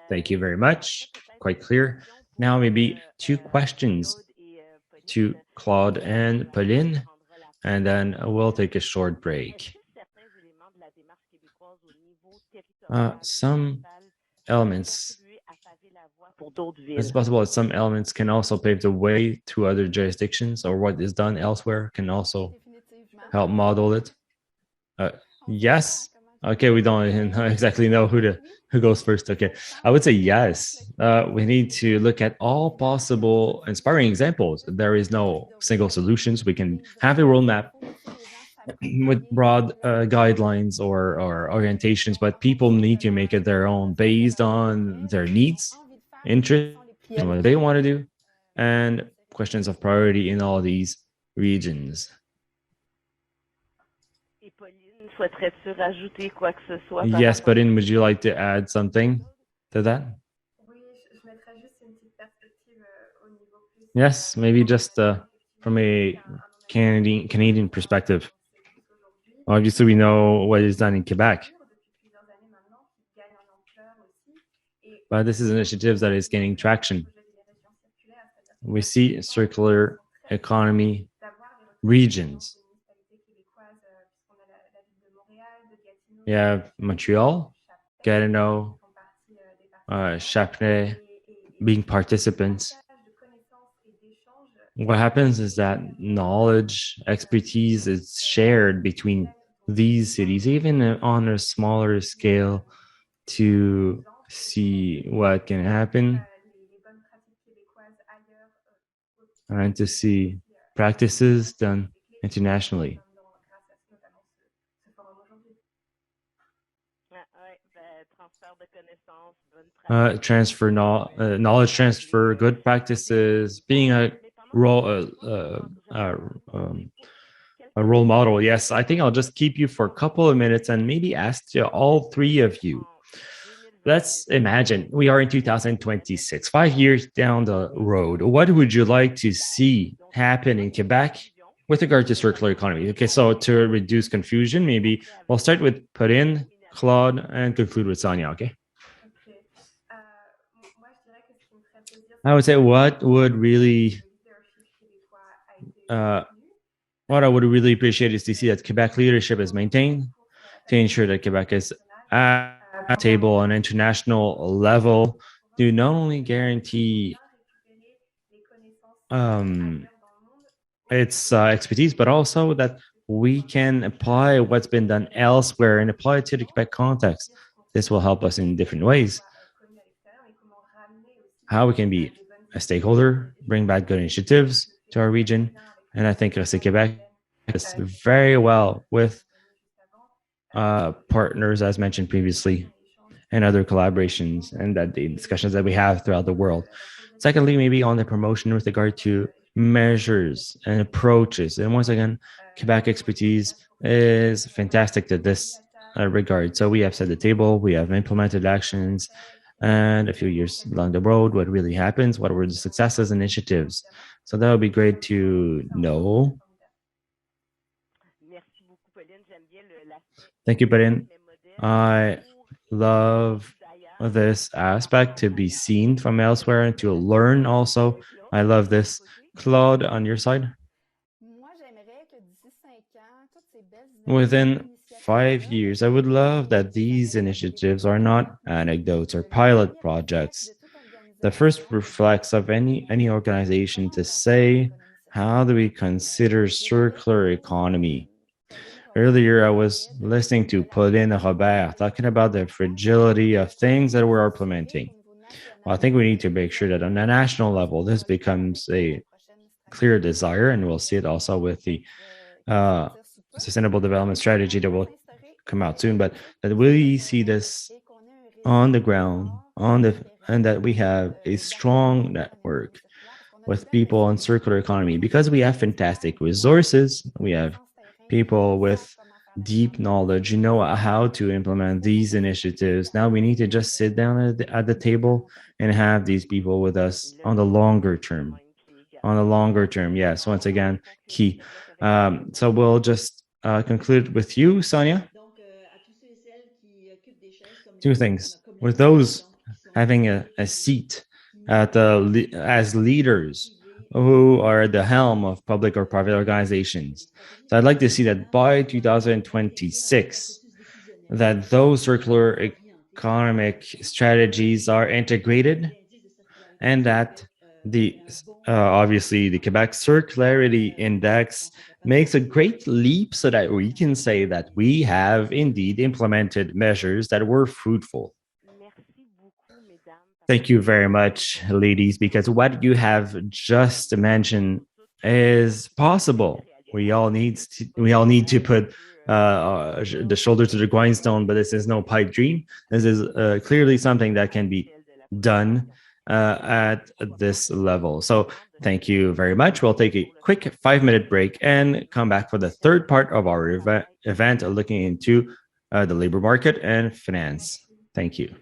Thank you very much. Quite clear. Now maybe 2 questions to Claude and Pauline, and then we'll take a short break. Some elements, it's possible that some elements can also pave the way to other jurisdictions, or what is done elsewhere can also help model it. Yes, Okay, we don't exactly know who goes first. Okay, I would say yes. We need to look at all possible inspiring examples. There is no single solutions. We can have a roadmap with broad guidelines or orientations, but people need to make it their own based on their needs, interests, and what they want to do, and questions of priority in all these regions. Et Pauline, souhaiterais-tu rajouter quoi que ce soit? Yes, but would you like to add something to that? Yes, maybe just from a Canadian perspective. Obviously, we know what is done in Quebec, but this is initiatives that is gaining traction. We see circular economy regions. We have Montreal, Gatineau, Chapnay being participants. What happens is that knowledge, expertise is shared between these cities, even on a smaller scale, to see what can happen and to see practices done internationally. Knowledge transfer, good practices, being a role model. Yes, I think I'll just keep you for a couple of minutes and maybe ask all three of you. Let's imagine we are in 2026, 5 years down the road. What would you like to see happen in Quebec with regard to circular economy? Okay, so to reduce confusion, maybe we'll start with Pauline, Claude, and conclude with Sonia, okay? I would say what I would really appreciate is to see that Quebec leadership is maintained, to ensure that Quebec is at a table on international level to not only guarantee its expertise, but also that we can apply what's been done elsewhere and apply it to the Quebec context. This will help us in different ways. How we can be a stakeholder, bring back good initiatives to our region. And I think Restez Quebec is very well with partners, as mentioned previously, and other collaborations and that the discussions that we have throughout the world. Secondly, maybe on the promotion with regard to measures and approaches. And once again, Quebec expertise is fantastic to this regard. So we have set the table, we have implemented actions, and a few years along the road, what really happens, what were the successes, initiatives. So that would be great to know. Thank you, Pauline. I love this aspect to be seen from elsewhere and to learn also. I love this. Claude, on your side? Within 5 years, I would love that these initiatives are not anecdotes or pilot projects. The first reflects of any organization to say, how do we consider circular economy? Earlier, I was listening to Pauline and Robert talking about the fragility of things that we're implementing. Well, I think we need to make sure that on a national level, this becomes a clear desire, and we'll see it also with the Sustainable Development Strategy that will come out soon, but that we see this on the ground, and that we have a strong network with people on circular economy, because we have fantastic resources, we have people with deep knowledge, how to implement these initiatives. Now we need to just sit down at the table and have these people with us on the longer term. On the longer term, yes, once again, key. So we'll just conclude with you, Sonia. Two things. With those having a seat at as leaders who are at the helm of public or private organizations. So I'd like to see that by 2026, that those circular economic strategies are integrated and that the obviously the Quebec Circularity Index makes a great leap so that we can say that we have indeed implemented measures that were fruitful. Merci beaucoup, mesdames. Thank you very much, ladies, because what you have just mentioned is possible. We all need to put the shoulder to the grindstone, but this is no pipe dream. This is clearly something that can be done at this level. So thank you very much. We'll take a quick 5-minute break and come back for the third part of our event looking into the labor market and finance. Thank you.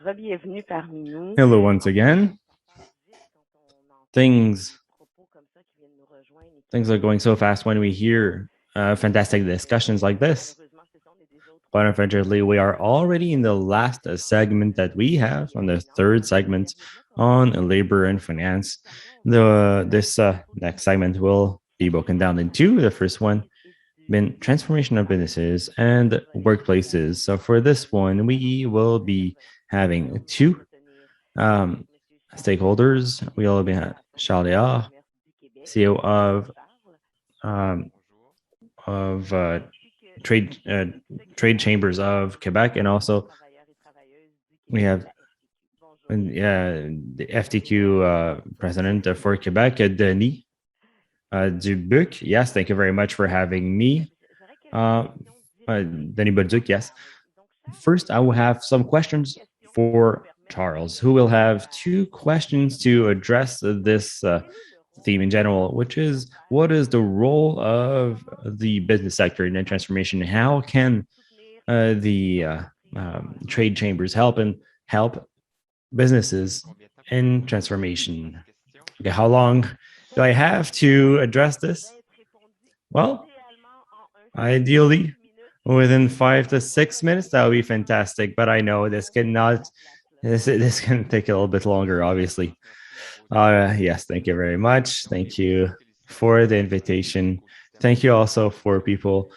Re-bienvenue parmi nous. Hello once again. Things are going so fast when we hear fantastic discussions like this. But unfortunately, we are already in the last segment that we have, on the third segment on labor and finance. This next segment will be broken down in two. The first one being transformation of businesses and workplaces. So for this one, we will be having two stakeholders. We will be Charles Léard, CEO of Trade Chambers of Quebec, and also we have the FTQ president for Quebec, Denis Dubuc. Yes, thank you very much for having me. Denis Dubuc, yes. First, I will have some questions for Charles, who will have two questions to address this theme in general, which is, what is the role of the business sector in transformation? How can the trade chambers help businesses in transformation? Okay, how long do I have to address this? Well, ideally, within 5 to 6 minutes, that would be fantastic. But I know this can take a little bit longer, obviously. Yes, thank you very much. Thank you for the invitation. Thank you also for people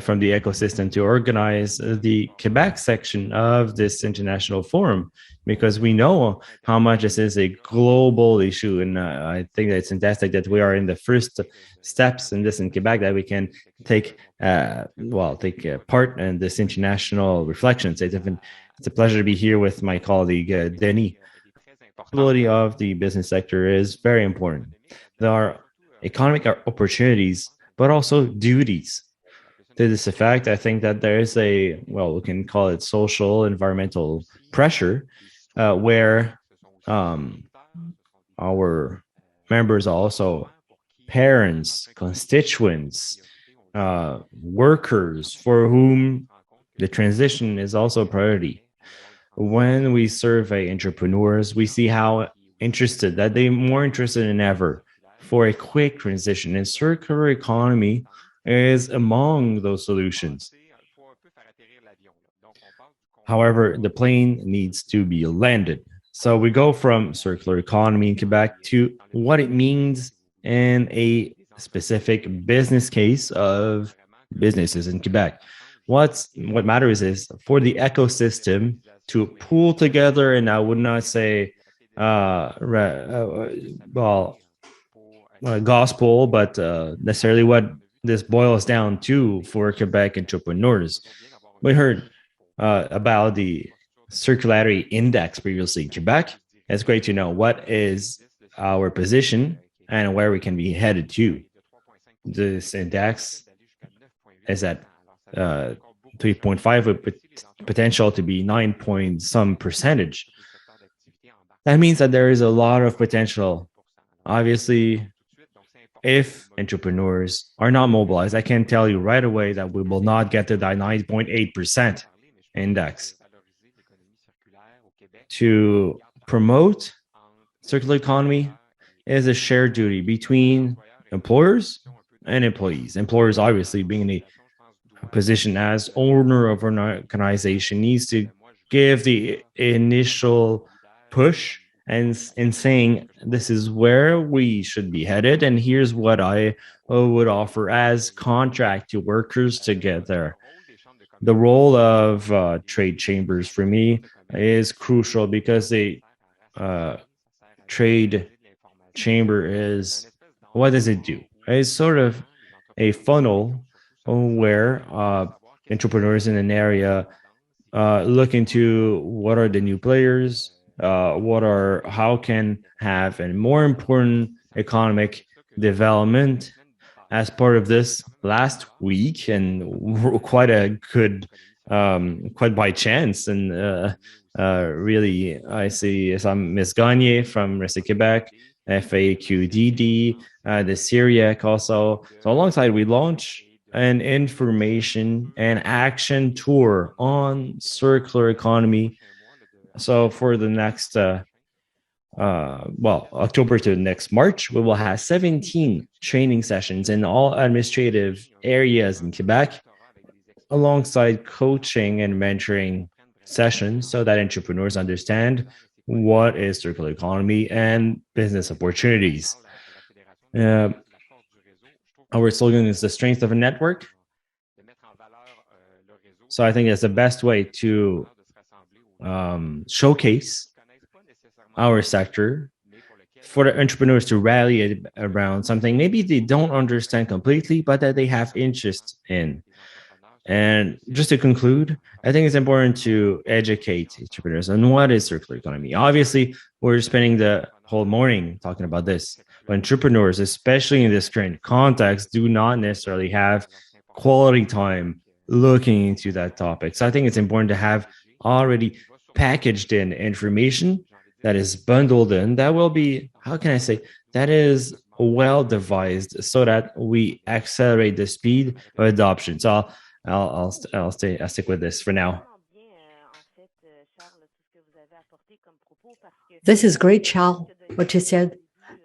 from the ecosystem to organize the Quebec section of this international forum, because we know how much this is a global issue. And I think that it's fantastic that we are in the first steps in this in Quebec, that we can take part in this international reflections. It's a pleasure to be here with my colleague, Denis. The ability of the business sector is very important. There are economic opportunities, but also duties. To this effect, I think that there is we can call it social, environmental pressure, where our members are also parents, constituents, workers, for whom the transition is also a priority. When we survey entrepreneurs, we see how they're more interested than ever for a quick transition, and circular economy is among those solutions. However, the plane needs to be landed. So we go from circular economy in Quebec to what it means in a specific business case of businesses in Quebec. What matters is for the ecosystem to pull together, and I would not say gospel, but necessarily what this boils down to for Quebec entrepreneurs. We heard about the circularity index previously in Quebec. It's great to know what is our position and where we can be headed to. This index is at 3.5 with potential to be 9 point some percentage. That means that there is a lot of potential. Obviously, if entrepreneurs are not mobilized, I can tell you right away that we will not get to that 9.8% index. To promote circular economy is a shared duty between employers and employees. Employers, obviously, being in a position as owner of an organization, needs to give the initial push and saying, this is where we should be headed, and here's what I would offer as contract to workers to get there. The role of trade chambers for me is crucial, because the trade chamber is, what does it do? It's sort of a funnel where entrepreneurs in an area look into what are the new players, how can have a more important economic development. As part of this last week, and quite by chance, and really, I see some Ms. Gagné from Reste Quebec, FAQDD, the Syriac also. So alongside, we launch an information and action tour on circular economy So for the next, October to next March, we will have 17 training sessions in all administrative areas in Quebec, alongside coaching and mentoring sessions so that entrepreneurs understand what is circular economy and business opportunities. Our slogan is the strength of a network. So I think that's the best way to showcase our sector for the entrepreneurs to rally around something maybe they don't understand completely, but that they have interest in. And just to conclude, I think it's important to educate entrepreneurs on what is circular economy. Obviously, we're spending the whole morning talking about this, but entrepreneurs, especially in this current context, do not necessarily have quality time looking into that topic. So I think it's important to have already packaged in information that is bundled in, that will be, how can I say, that is well devised so that we accelerate the speed of adoption. So I'll stick with this for now. This is great, Charles, what you said,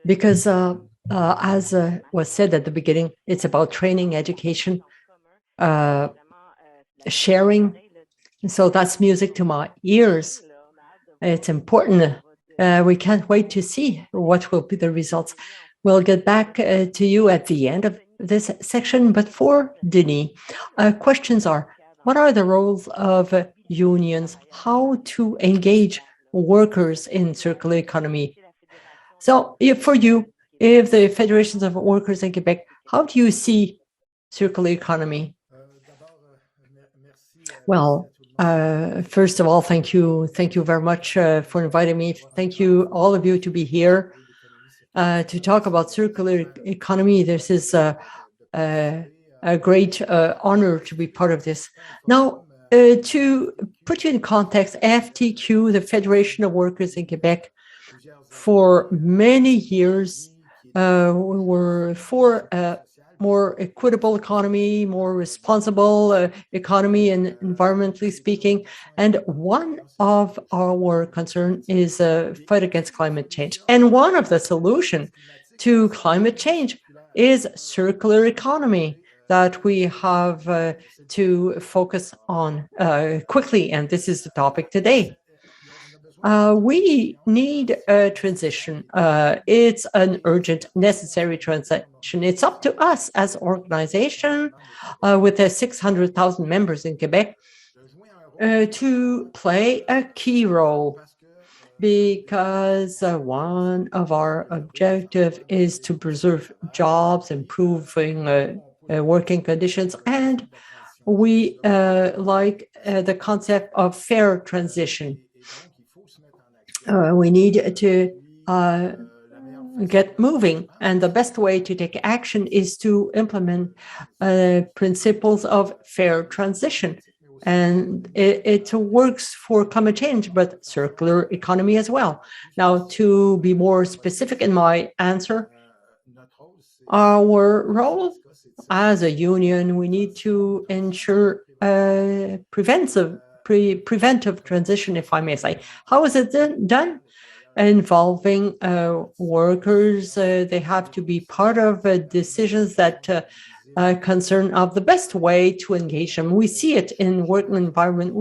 because as was said at the beginning, it's about training, education, sharing. So that's music to my ears. It's important. We can't wait to see what will be the results. We'll get back to you at the end of this section, but for Denis, questions are, what are the roles of unions? How to engage workers in circular economy? So for you, if the Federations of Workers in Quebec, how do you see circular economy? Well, first of all, thank you very much for inviting me. Thank you, all of you, to be here to talk about circular economy. This is a great honor to be part of this. Now, to put you in context, FTQ, the Federation of Workers in Quebec, for many years, we were for more equitable economy, more responsible economy, and environmentally speaking. And one of our concern is fight against climate change. And one of the solutions to climate change is circular economy that we have to focus on quickly. And this is the topic today. We need a transition. It's an urgent, necessary transition. It's up to us as organization with 600,000 members in Quebec to play a key role, because one of our objectives is to preserve jobs, improving working conditions, and we like the concept of fair transition. We need to get moving, and the best way to take action is to implement principles of fair transition. And it works for climate change, but circular economy as well. Now, to be more specific in my answer, our role as a union, we need to ensure preventive transition, if I may say. How is it done? Involving workers. They have to be part of decisions that concern of the best way to engage them. We see it in working environment.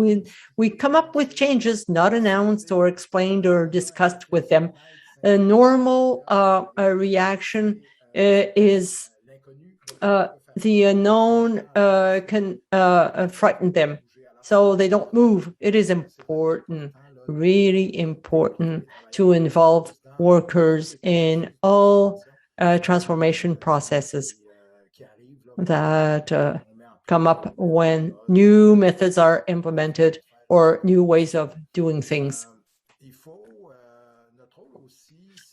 We come up with changes not announced or explained or discussed with them. A normal reaction is the unknown can frighten them, so they don't move. It is important, really important, to involve workers in all transformation processes that come up when new methods are implemented or new ways of doing things.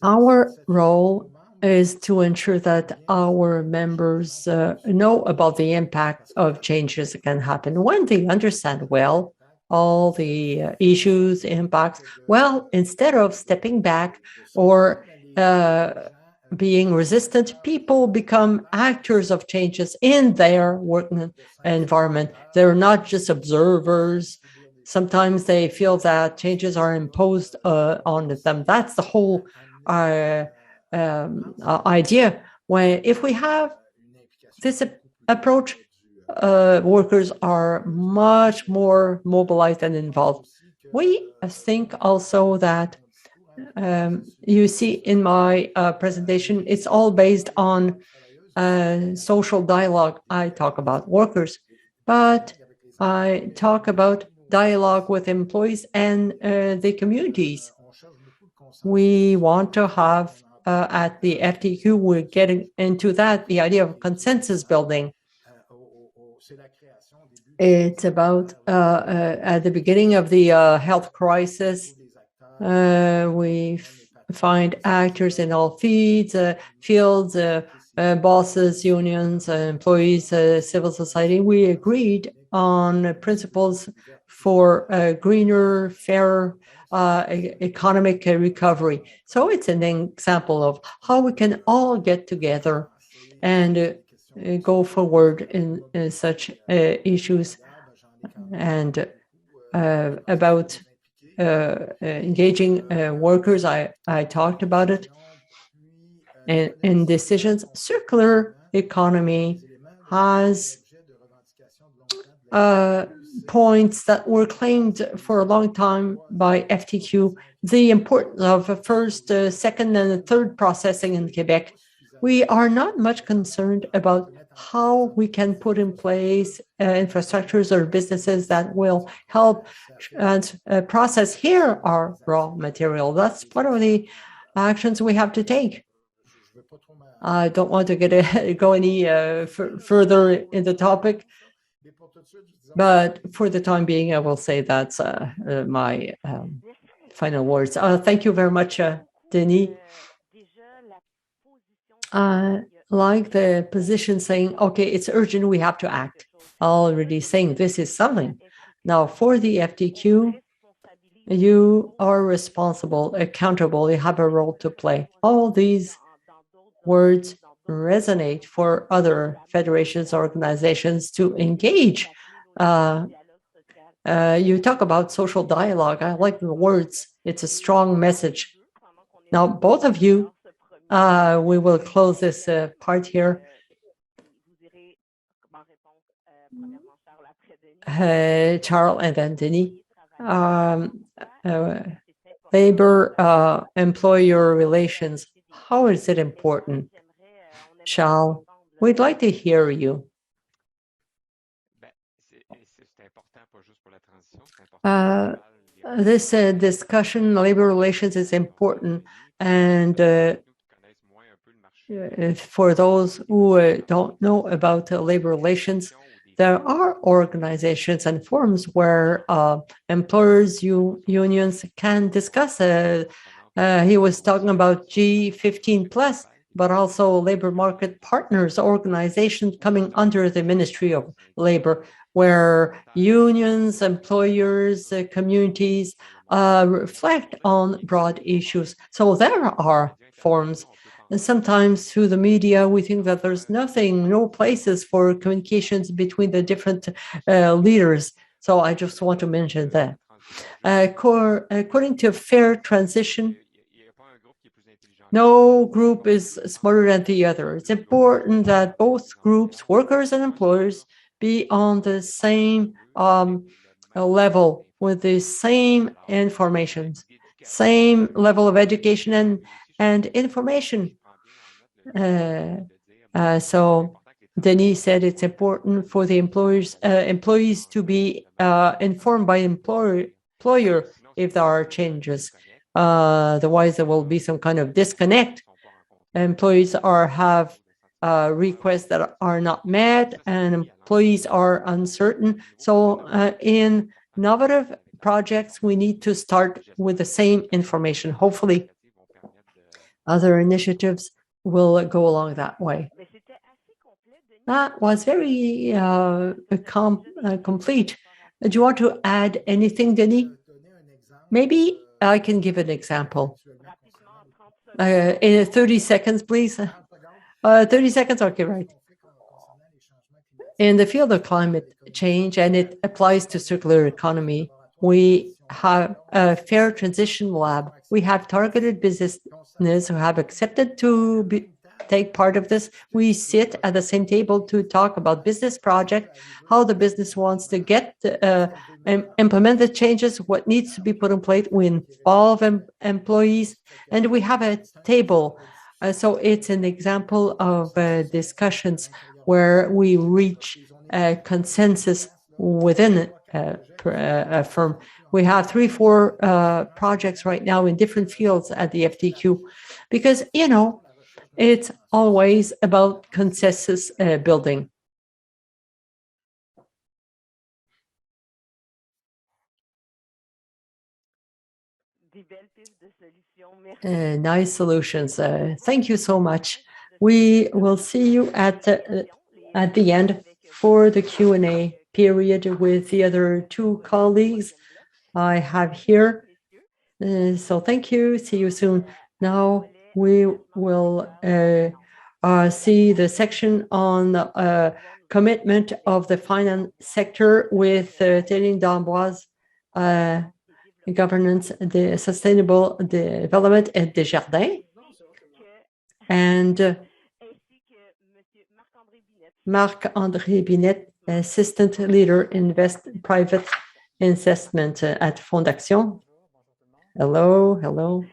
Our role is to ensure that our members know about the impact of changes that can happen. When they understand well all the issues, impacts, well, instead of stepping back or being resistant, people become actors of changes in their working environment. They're not just observers. Sometimes they feel that changes are imposed on them. That's the whole idea. If we have this approach, workers are much more mobilized and involved. We think also that you see in my presentation, it's all based on social dialogue. I talk about workers, but I talk about dialogue with employees and the communities. We want to have at the FTQ, we're getting into that, the idea of consensus building. It's about at the beginning of the health crisis, we find actors in all fields, bosses, unions, employees, civil society. We agreed on principles for greener, fairer economic recovery. So it's an example of how we can all get together and go forward in such issues, and about engaging workers. I talked about it. And in decisions, circular economy has points that were claimed for a long time by FTQ. The importance of first, second, and third processing in Quebec. We are not much concerned about how we can put in place infrastructures or businesses that will help process here our raw material. That's one of the actions we have to take. I don't want to go any further in the topic, but for the time being, I will say that's my final words. Thank you very much, Denis. Like the position saying, okay, it's urgent, we have to act. Already saying this is something. Now, for the FTQ, you are responsible, accountable, you have a role to play. All these words resonate for other federations, organizations to engage. You talk about social dialogue. I like the words. It's a strong message. Now, both of you, we will close this part here. Charles and then Denis. Labor employer relations. How is it important? Charles, we'd like to hear you. This discussion, labor relations, is important, and for those who don't know about labor relations, there are organizations and forums where employers, unions can discuss. He was talking about G15+, but also labor market partners, organizations coming under the Ministry of Labor, where unions, employers, communities reflect on broad issues. So there are forums. And sometimes through the media, we think that there's no places for communications between the different leaders. So I just want to mention that. According to Fair Transition, no group is smarter than the other. It's important that both groups, workers and employers, be on the same level with the same information, same level of education and information. So Denis said it's important for the employees to be informed by employer if there are changes. Otherwise, there will be some kind of disconnect. Employees have requests that are not met, and employees are uncertain. So in innovative projects, we need to start with the same information. Hopefully, other initiatives will go along that way. That was very complete. Do you want to add anything, Denis? Maybe I can give an example. In 30 seconds, please. 30 seconds, okay, right. In the field of climate change, and it applies to circular economy, We have a fair transition lab. We have targeted businesses who have accepted to take part of this. We sit at the same table to talk about business project, how the business wants to get implement the changes, what needs to be put in place. We involve employees, and we have a table. So it's an example of discussions where we reach a consensus within a firm. We have 3-4 projects right now in different fields at the FTQ, because, it's always about consensus building. Nice solutions. Thank you so much. We will see you at the end for the Q&A period with the other 2 colleagues I have here. So thank you. See you soon. Now we will see the section on commitment of the finance sector with Thérèse d'Amboise, governance, the sustainable development at Desjardins, and Marc-André Binet, assistant leader private investment at Fondation. Hello.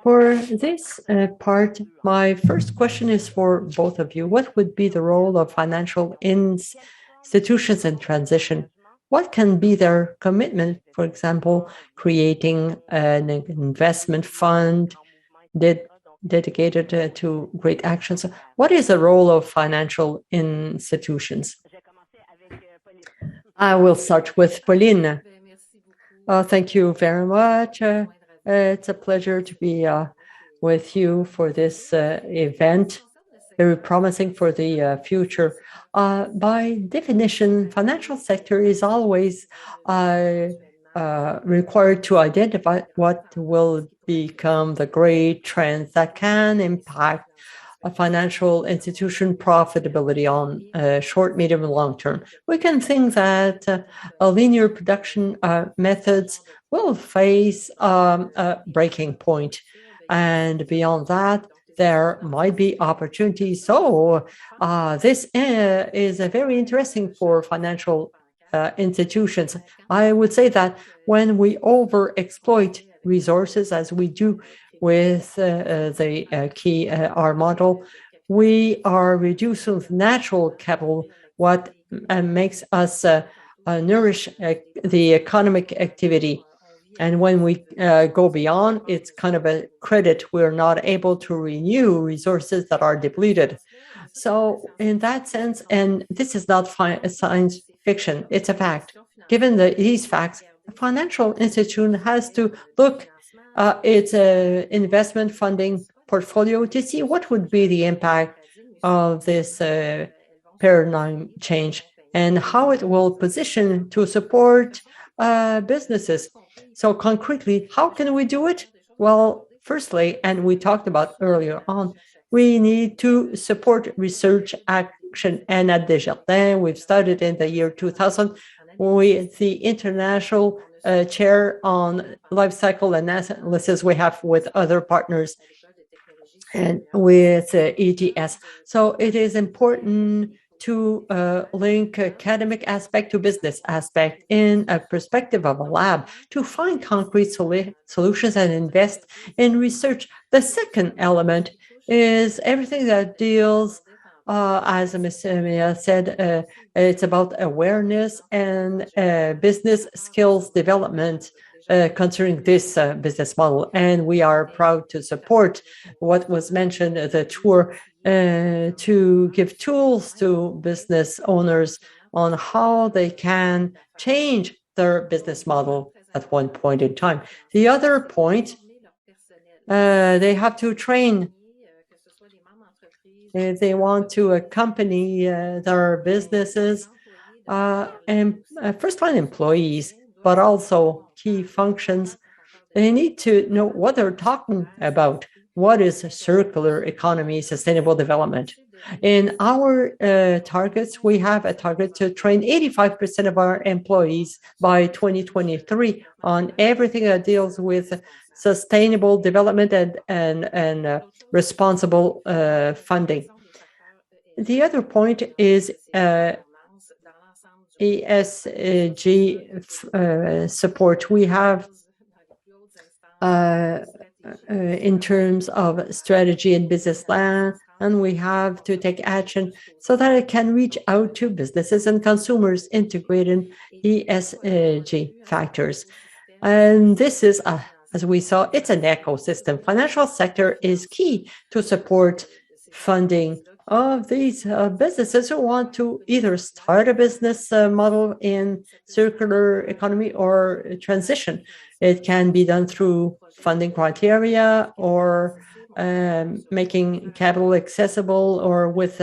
For this part, my first question is for both of you. What would be the role of financial institutions in transition? What can be their commitment, for example, creating an investment fund dedicated to great actions? What is the role of financial institutions? I will start with Pauline. Thank you very much. It's a pleasure to be with you for this event, very promising for the future. By definition, financial sector is always required to identify what will become the great trends that can impact a financial institution profitability on short, medium, and long term. We can think that linear production methods will face a breaking point, and beyond that, there might be opportunities. So this is very interesting for financial institutions. I would say that when we overexploit resources, as we do with the key R model, we are reducing natural capital, what makes us nourish the economic activity. And when we go beyond, it's kind of a credit. We're not able to renew resources that are depleted. So in that sense, and this is not science fiction, it's a fact. Given these facts, a financial institution has to look at its investment funding portfolio to see what would be the impact of this paradigm change and how it will position to support businesses. So concretely, how can we do it? Well, firstly, and we talked about earlier on, we need to support research action. And at Desjardins, we've started in the year 2000 with the international chair on life cycle analysis we have with other partners and with ETS. So it is important to link academic aspect to business aspect in a perspective of a lab to find concrete solutions and invest in research. The second element is everything that deals, as Ms. Mia said, it's about awareness and business skills development concerning this business model. And we are proud to support what was mentioned, the tour, to give tools to business owners on how they can change their business model at one point in time. The other point, they have to train. If they want to accompany their businesses, and first one, employees, but also key functions, they need to know what they're talking about. What is a circular economy, sustainable development? In our targets, we have a target to train 85% of our employees by 2023 on everything that deals with sustainable development and responsible funding. The other point is ESG support. We have in terms of strategy and business plan, and we have to take action so that it can reach out to businesses and consumers integrating ESG factors. And this is, as we saw, it's an ecosystem. Financial sector is key to support funding of these businesses who want to either start a business model in circular economy or transition. It can be done through funding criteria or making capital accessible or with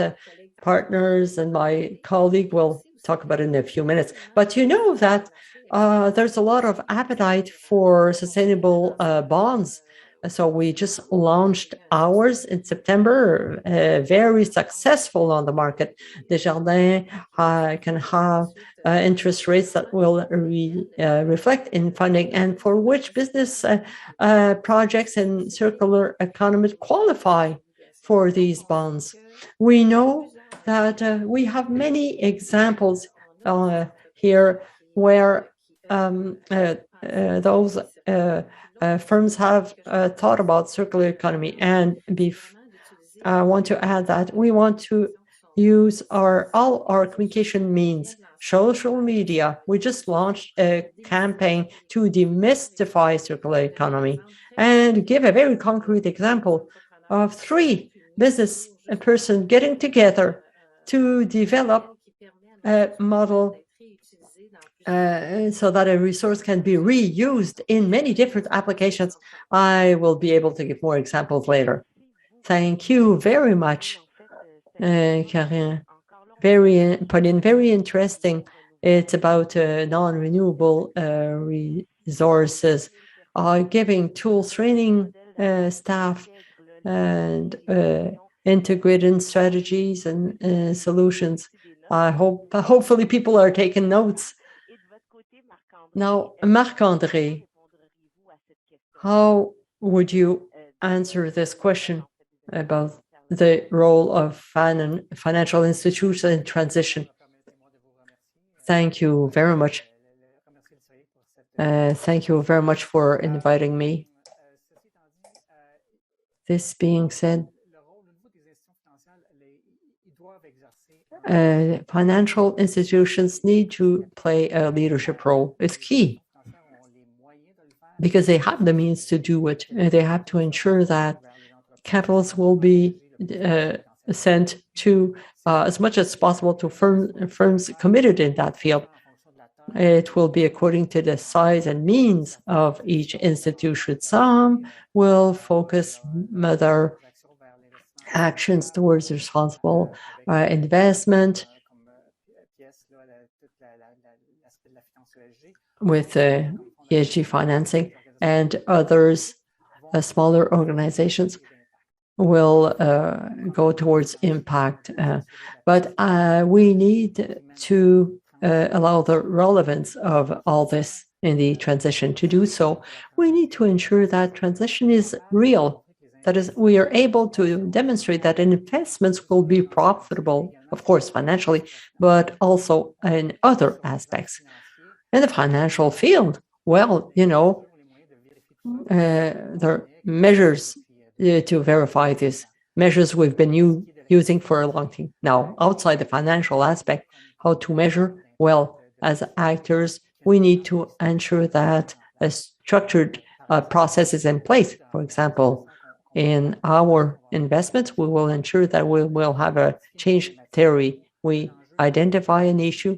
partners, and my colleague will talk about it in a few minutes. But you know that there's a lot of appetite for sustainable bonds. So we just launched ours in September, very successful on the market. Desjardins can have interest rates that will reflect in funding, and for which business projects in circular economy qualify for these bonds. We know that we have many examples here where those firms have thought about circular economy, and I want to add that we want to use all our communication means. Social media, we just launched a campaign to demystify circular economy and give a very concrete example of 3 business persons getting together to develop a model so that a resource can be reused in many different applications. I will be able to give more examples later. Thank you very much, Karine. Pauline, very interesting. It's about non-renewable resources, giving tools, training staff, and integrating strategies and solutions. Hopefully people are taking notes. Now, Marc-André, how would you answer this question about the role of financial institutions in transition? Thank you very much. Thank you very much for inviting me. This being said, financial institutions need to play a leadership role. It's key because they have the means to do it. They have to ensure that capitals will be sent to as much as possible to firms committed in that field. It will be according to the size and means of each institution. Some will focus their actions towards responsible investment with ESG financing, and others, smaller organizations, will go towards impact. But we need to allow the relevance of all this in the transition. To do so, we need to ensure that transition is real. That is, we are able to demonstrate that investments will be profitable, of course, financially, but also in other aspects. In the financial field, well, there are measures to verify this, measures we've been using for a long time. Now, outside the financial aspect, how to measure? Well, as actors, we need to ensure that a structured process is in place. For example, in our investments, we will ensure that we will have a change theory. We identify an issue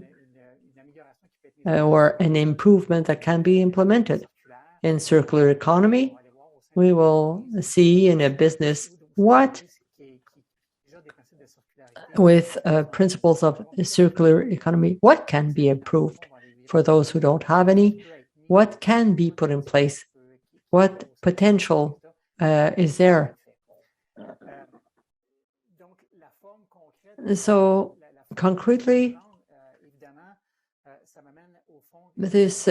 or an improvement that can be implemented. In circular economy, we will see in a business what, with principles of circular economy, what can be improved. For those who don't have any, what can be put in place? What potential is there? So concretely, this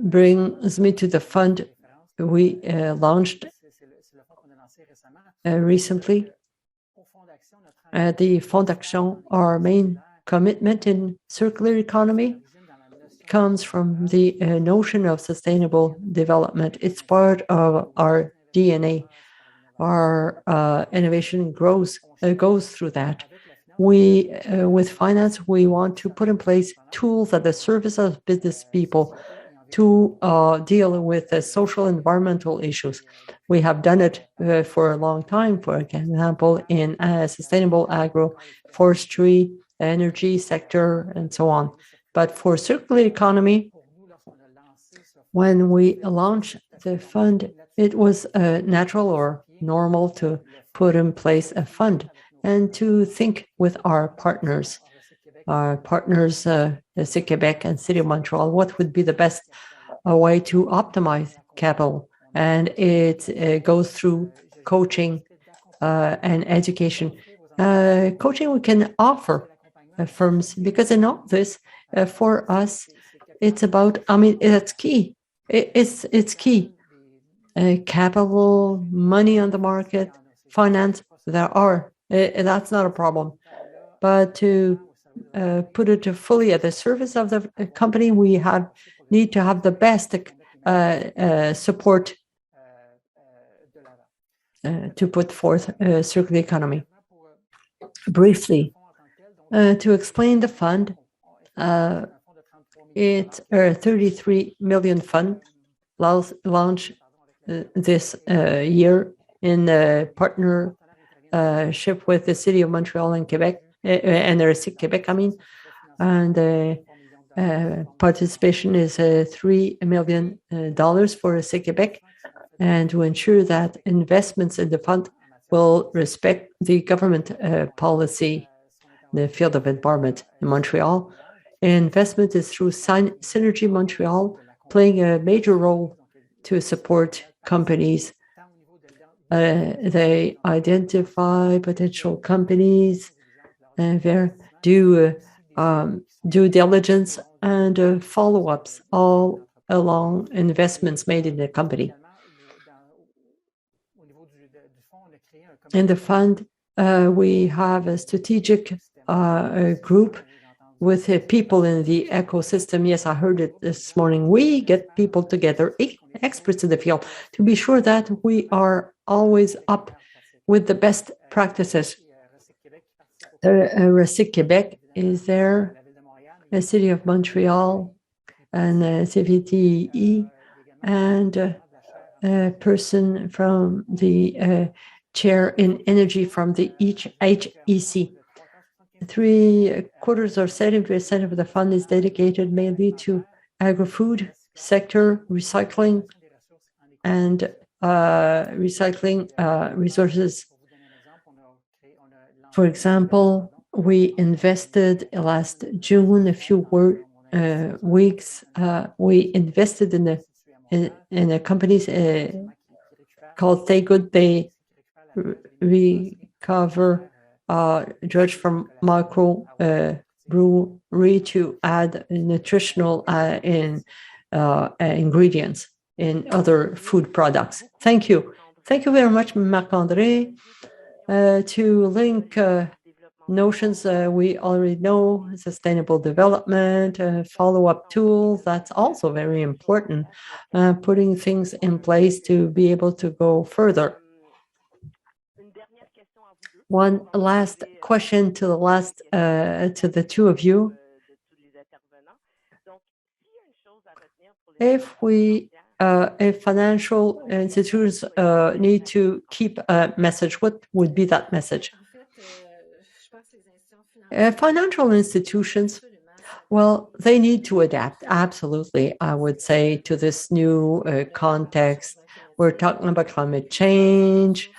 brings me to the fund we launched recently. The Fonds d'Action, our main commitment in circular economy, comes from the notion of sustainable development. It's part of our DNA. Our innovation goes through that. We, with finance, we want to put in place tools at the service of business people to deal with the social environmental issues. We have done it for a long time, for example, in sustainable agroforestry, energy sector, and so on. But for circular economy, when we launched the fund, it was natural or normal to put in place a fund and to think with our partners, CIC Quebec and City of Montreal, what would be the best way to optimize capital. And it goes through coaching and education. Coaching we can offer firms, because in all this, for us, it's about, it's key. It's key. Capital, money on the market, finance, that's not a problem. But to put it fully at the service of the company, we need to have the best support to put forth circular economy. Briefly, to explain the fund, it's a 33 million fund launched this year in partnership with the City of Montreal and Quebec, and CIC Quebec, and participation is $3 million for CIC Quebec, and to ensure that investments in the fund will respect the government policy in the field of environment in Montreal. Investment is through Synergy Montreal, playing a major role to support companies. They identify potential companies, do due diligence and follow-ups all along investments made in the company. In the fund, we have a strategic group with people in the ecosystem. Yes, I heard it this morning. We get people together, experts in the field, to be sure that we are always up with the best practices. CIC Quebec is there, the City of Montreal, and CVTE, and a person from the chair in energy from the HEC. 3/4 or 70% of the fund is dedicated mainly to agri-food sector, recycling, and recycling resources. For example, we invested last June, a few weeks, we invested in a company called Stay Good. They recover drudge from micro brewery to add nutritional ingredients in other food products. Thank you. Thank you very much, Marc-André. To link notions we already know, sustainable development, follow-up tools, that's also very important, putting things in place to be able to go further. One last question to the two of you. If financial institutions need to keep a message, what would be that message? Financial institutions, well, they need to adapt. Absolutely, I would say, to this new context. We're talking about climate change,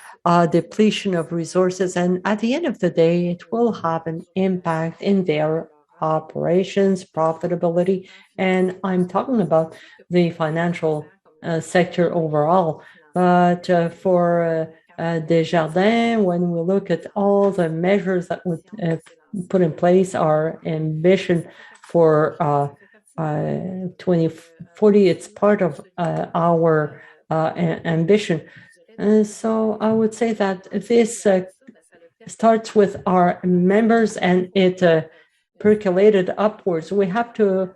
depletion of resources, and at the end of the day, it will have an impact in their operations, profitability, and I'm talking about the financial sector overall. But for Desjardins, when we look at all the measures that we put in place, our ambition for 2040, it's part of our ambition. And so I would say that this starts with our members and it percolated upwards. We have to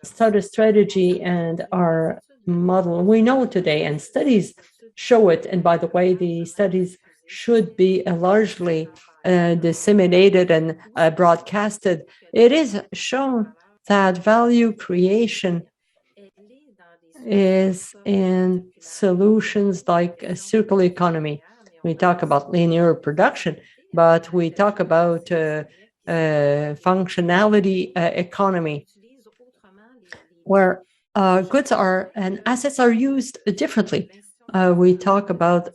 start a strategy and our model. We know today, and studies show it, and by the way, the studies should be largely disseminated and broadcasted. It is shown that value creation is in solutions like a circular economy. We talk about linear production, but we talk about functionality economy, where goods are and assets are used differently. We talk about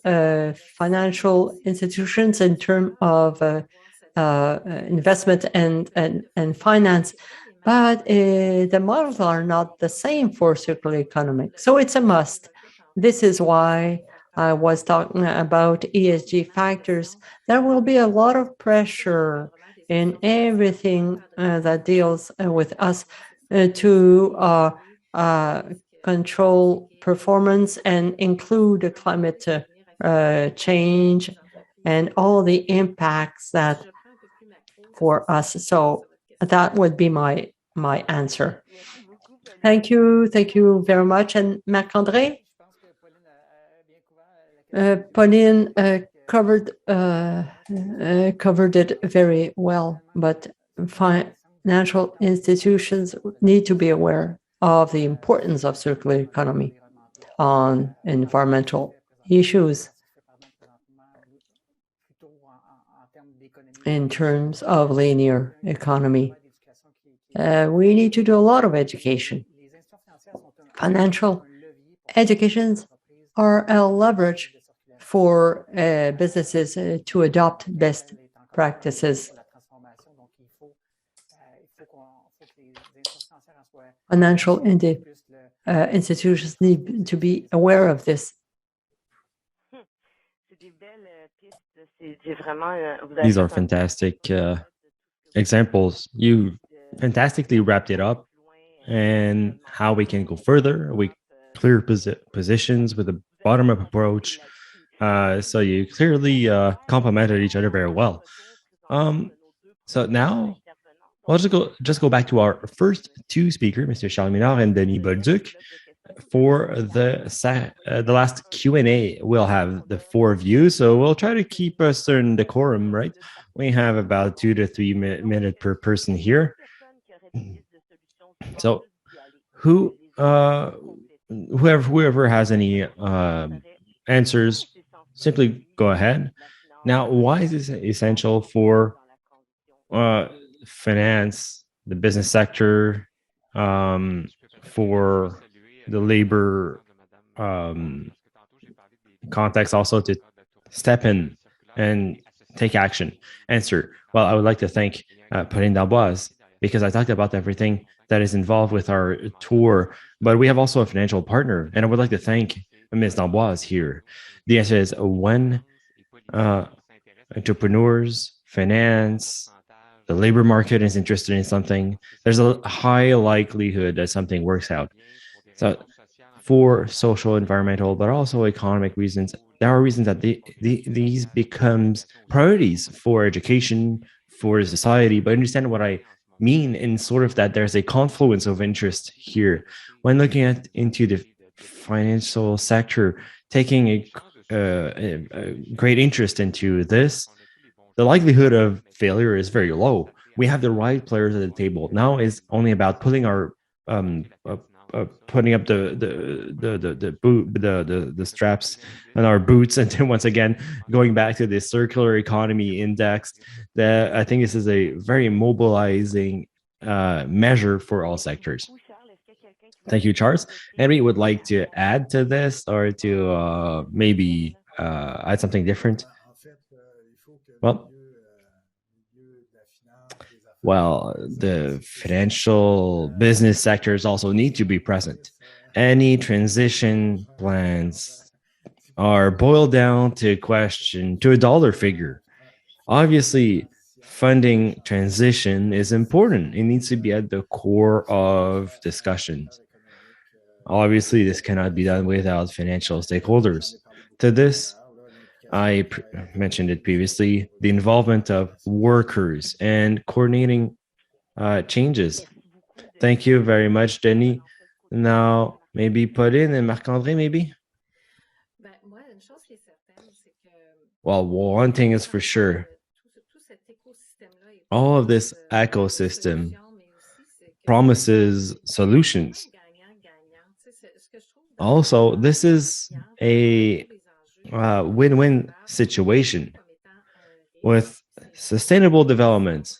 financial institutions in terms of investment and finance, but the models are not the same for circular economy. So it's a must. This is why I was talking about ESG factors. There will be a lot of pressure in everything that deals with us to control performance and include climate change and all the impacts that for us. So that would be my answer. Thank you very much. And Marc-André? Pauline covered it very well, but financial institutions need to be aware of the importance of circular economy on environmental issues in terms of linear economy. We need to do a lot of education. Financial educations are a leverage for businesses to adopt best practices. Financial institutions need to be aware of this. These are fantastic examples. You fantastically wrapped it up and how we can go further. We clear positions with a bottom-up approach. So you clearly complemented each other very well. So now we'll just go back to our first two speakers, Mr. Charles Minard and Denis Bolduc. For the last Q&A, we'll have the four of you. So we'll try to keep a certain decorum, right? We have about 2 to 3 minutes per person here. So whoever has any answers, simply go ahead. Now, why is this essential for finance, the business sector, for the labor context also to step in and take action? Answer. Well, I would like to thank Pauline D'Amboise, because I talked about everything that is involved with our tour, but we have also a financial partner, and I would like to thank Ms. D'Amboise here. The answer is when entrepreneurs, finance, the labor market is interested in something, there's a high likelihood that something works out. So for social, environmental, but also economic reasons, there are reasons that these becomes priorities for education, for society. But understand what I mean in sort of that there's a confluence of interest here. When looking into the financial sector, taking a great interest into this, the likelihood of failure is very low. We have the right players at the table. Now is only about putting our putting up the straps on our boots, and then once again going back to the circular economy index. That I think this is a very mobilizing measure for all sectors. Thank you, Charles. Anybody would like to add to this or to maybe add something different? Well, the financial business sectors also need to be present. Any transition plans are boiled down to a dollar figure. Obviously, funding transition is important. It needs to be at the core of discussions. Obviously, this cannot be done without financial stakeholders. To this, I mentioned it previously, the involvement of workers and coordinating changes. Thank you very much, Denis. Now, maybe Pauline and Marc-André, maybe? Well, one thing is for sure. All of this ecosystem promises solutions. Also, this is a win-win situation with sustainable development.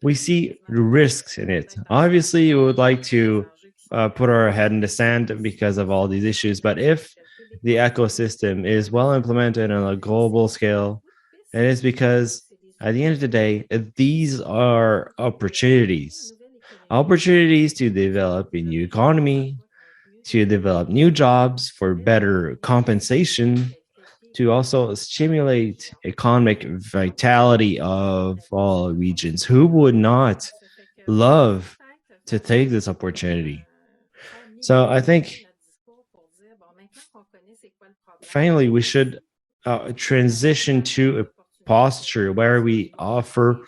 We see risks in it. Obviously, we would like to put our head in the sand because of all these issues, but if the ecosystem is well implemented on a global scale, it is because at the end of the day, these are opportunities to develop a new economy, to develop new jobs for better compensation, to also stimulate economic vitality of all regions. Who would not love to take this opportunity? So I think finally we should transition to a posture where we offer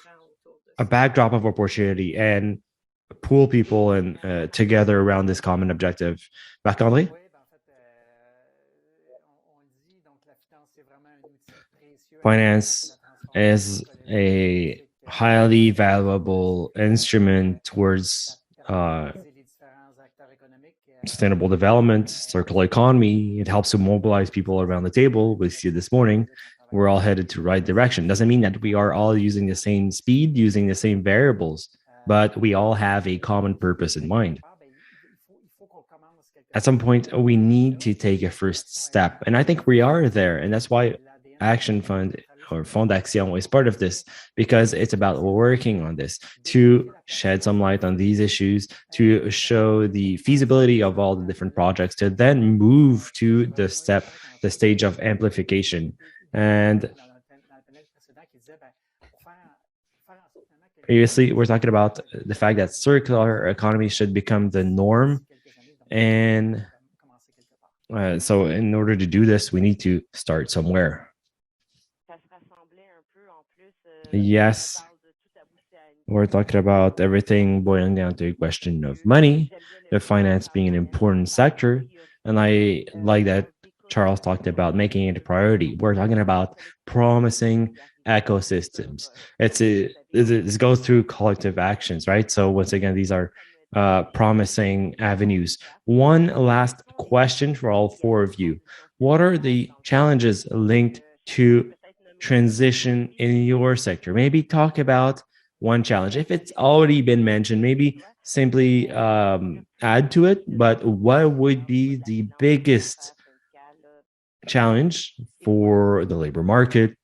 a backdrop of opportunity and pool people and together around this common objective. Marc-André? Finance is a highly valuable instrument towards sustainable development, circular economy. It helps to mobilize people around the table. We see this morning, we're all headed to the right direction. Doesn't mean that we are all using the same speed, using the same variables, but we all have a common purpose in mind. At some point, we need to take a first step. And I think we are there. And that's why Action Fund or Fond d'Action is part of this, because it's about working on this to shed some light on these issues, to show the feasibility of all the different projects, to then move to the stage of amplification. And previously, we're talking about the fact that circular economy should become the norm. And so in order to do this, we need to start somewhere. Yes, we're talking about everything boiling down to a question of money, the finance being an important sector. And I like that Charles talked about making it a priority. We're talking about promising ecosystems. It goes through collective actions, right? So once again, these are promising avenues. One last question for all four of you. What are the challenges linked to transition in your sector? Maybe talk about one challenge. If it's already been mentioned, maybe simply add to it, but what would be the biggest challenge for the labor market,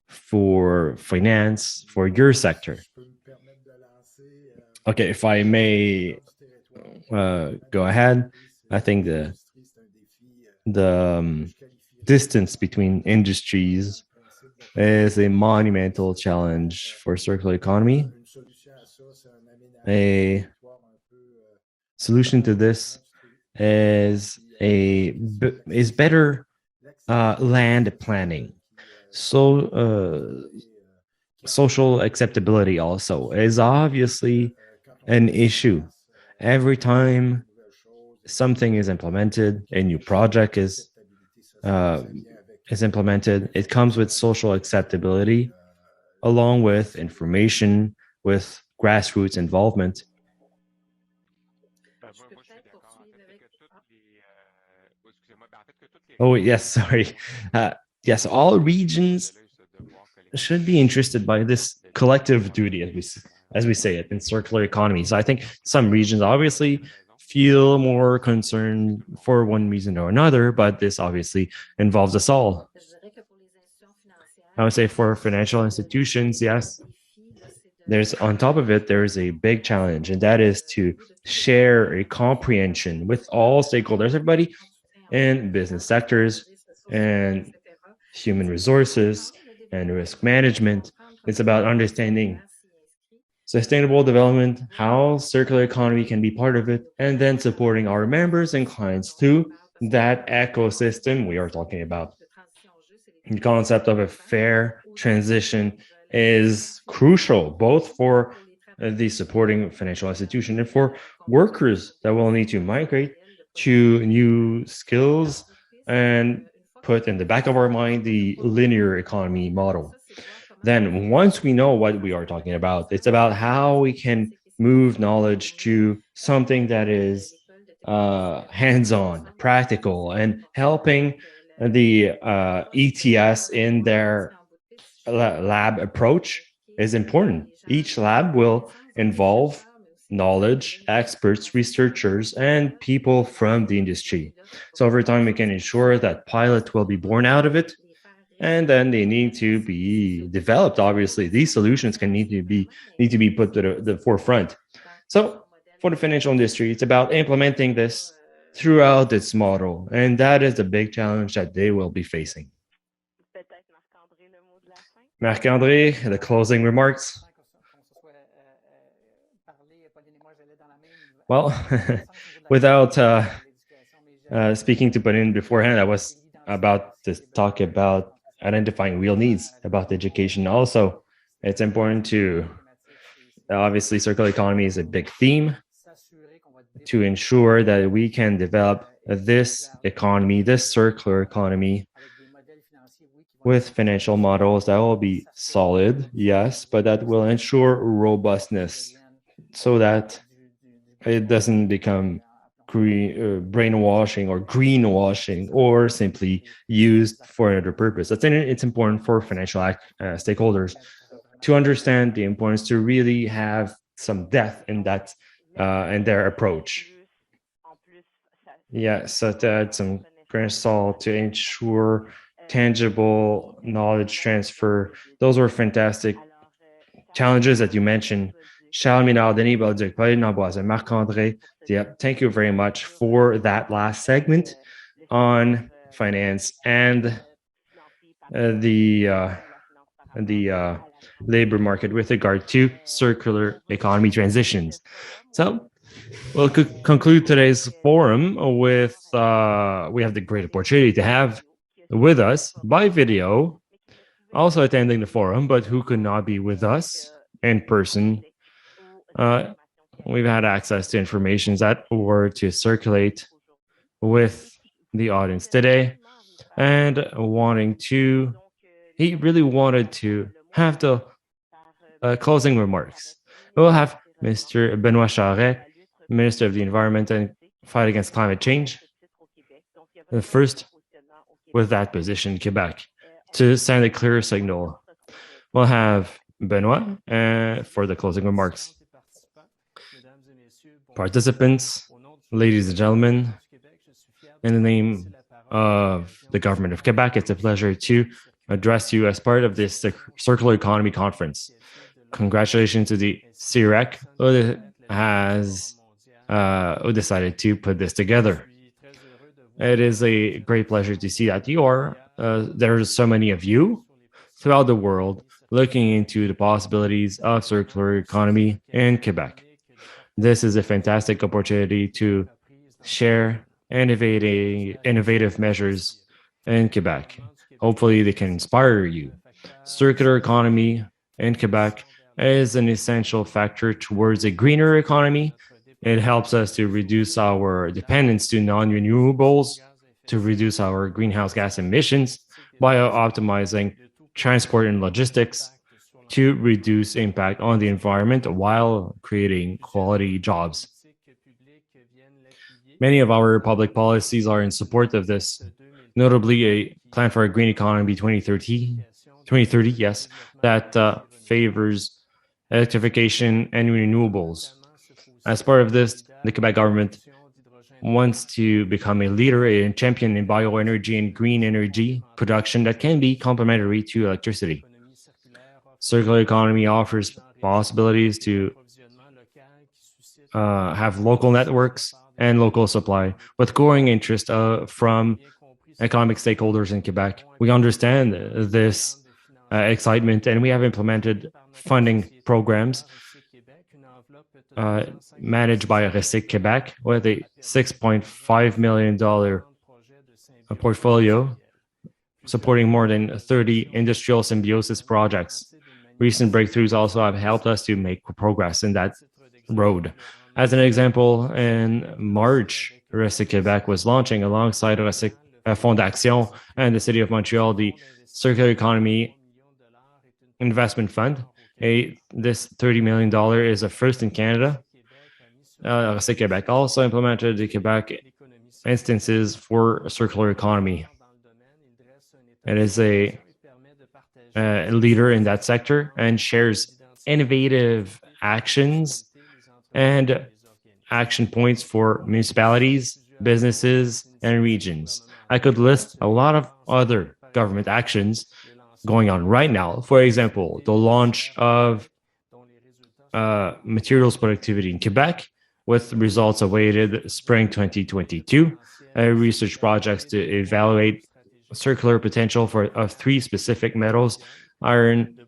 for finance, for your sector? Okay, if I may go ahead, I think the distance between industries is a monumental challenge for circular economy. A solution to this is better land planning. So social acceptability also is obviously an issue. Every time something is implemented, a new project is implemented, it comes with social acceptability, along with information, with grassroots involvement. Oh, yes, sorry. Yes, all regions should be interested by this collective duty, as we say it, in circular economy. So I think some regions obviously feel more concerned for one reason or another, but this obviously involves us all. I would say for financial institutions, yes, on top of it, there is a big challenge, and that is to share a comprehension with all stakeholders, everybody in business sectors, and human resources and risk management. It's about understanding sustainable development, how circular economy can be part of it, and then supporting our members and clients through that ecosystem we are talking about. The concept of a fair transition is crucial, both for the supporting financial institution and for workers that will need to migrate to new skills and put in the back of our mind the linear economy model. Then once we know what we are talking about, it's about how we can move knowledge to something that is hands-on, practical, and helping the ETS in their lab approach is important. Each lab will involve knowledge, experts, researchers, and people from the industry. So over time, we can ensure that pilot will be born out of it, and then they need to be developed. Obviously, these solutions need to be put to the forefront. So for the financial industry, it's about implementing this throughout its model, and that is the big challenge that they will be facing. Marc-André, the closing remarks. Well, without speaking to Pauline beforehand, I was about to talk about identifying real needs, about education also. It's important to, obviously, circular economy is a big theme, to ensure that we can develop this economy, this circular economy, with financial models that will be solid, yes, but that will ensure robustness so that it doesn't become brainwashing or greenwashing or simply used for another purpose. It's important for financial stakeholders to understand the importance to really have some depth in that in their approach. Yeah, so to add some grain of salt to ensure tangible knowledge transfer. Those were fantastic challenges that you mentioned. Charles Minard, Denis Bolduc, Pauline Amboise, and Marc-André. Yeah, thank you very much for that last segment on finance and the labor market with regard to circular economy transitions. So we'll conclude today's forum with, we have the great opportunity to have with us by video, also attending the forum, but who could not be with us in person. We've had access to information that were to circulate with the audience today, and he really wanted to have the closing remarks. We'll have Mr. Benoit Charest, Minister of the Environment and Fight Against Climate Change, the first with that position in Quebec, to send a clear signal. We'll have Benoit for the closing remarks. Participants, ladies and gentlemen, in the name of the government of Quebec, it's a pleasure to address you as part of this Circular Economy Conference. Congratulations to the CIREC who decided to put this together. It is a great pleasure to see that there's so many of you throughout the world looking into the possibilities of circular economy in Quebec. This is a fantastic opportunity to share innovative measures in Quebec. Hopefully they can inspire you. Circular economy in Quebec is an essential factor towards a greener economy. It helps us to reduce our dependence to non-renewables, to reduce our greenhouse gas emissions by optimizing transport and logistics, to reduce impact on the environment while creating quality jobs. Many of our public policies are in support of this, notably a plan for a green economy 2030, yes, that favors electrification and renewables. As part of this, the Quebec government wants to become a leader and champion in bioenergy and green energy production that can be complementary to electricity. Circular economy offers possibilities to have local networks and local supply, with growing interest from economic stakeholders in Quebec. We understand this excitement, and we have implemented funding programs managed by Recyc Quebec with a $6.5 million portfolio supporting more than 30 industrial symbiosis projects. Recent breakthroughs also have helped us to make progress in that road. As an example, in March, Recyc Quebec was launching alongside Recyc Fonds d'Action and the City of Montreal the Circular Economy Investment Fund. This $30 million is a first in Canada. Recyc Quebec also implemented the Quebec instances for circular economy. It is a leader in that sector and shares innovative actions and action points for municipalities, businesses, and regions. I could list a lot of other government actions going on right now. For example, the launch of materials productivity in Quebec with results awaited spring 2022, research projects to evaluate circular potential of 3 specific metals: iron,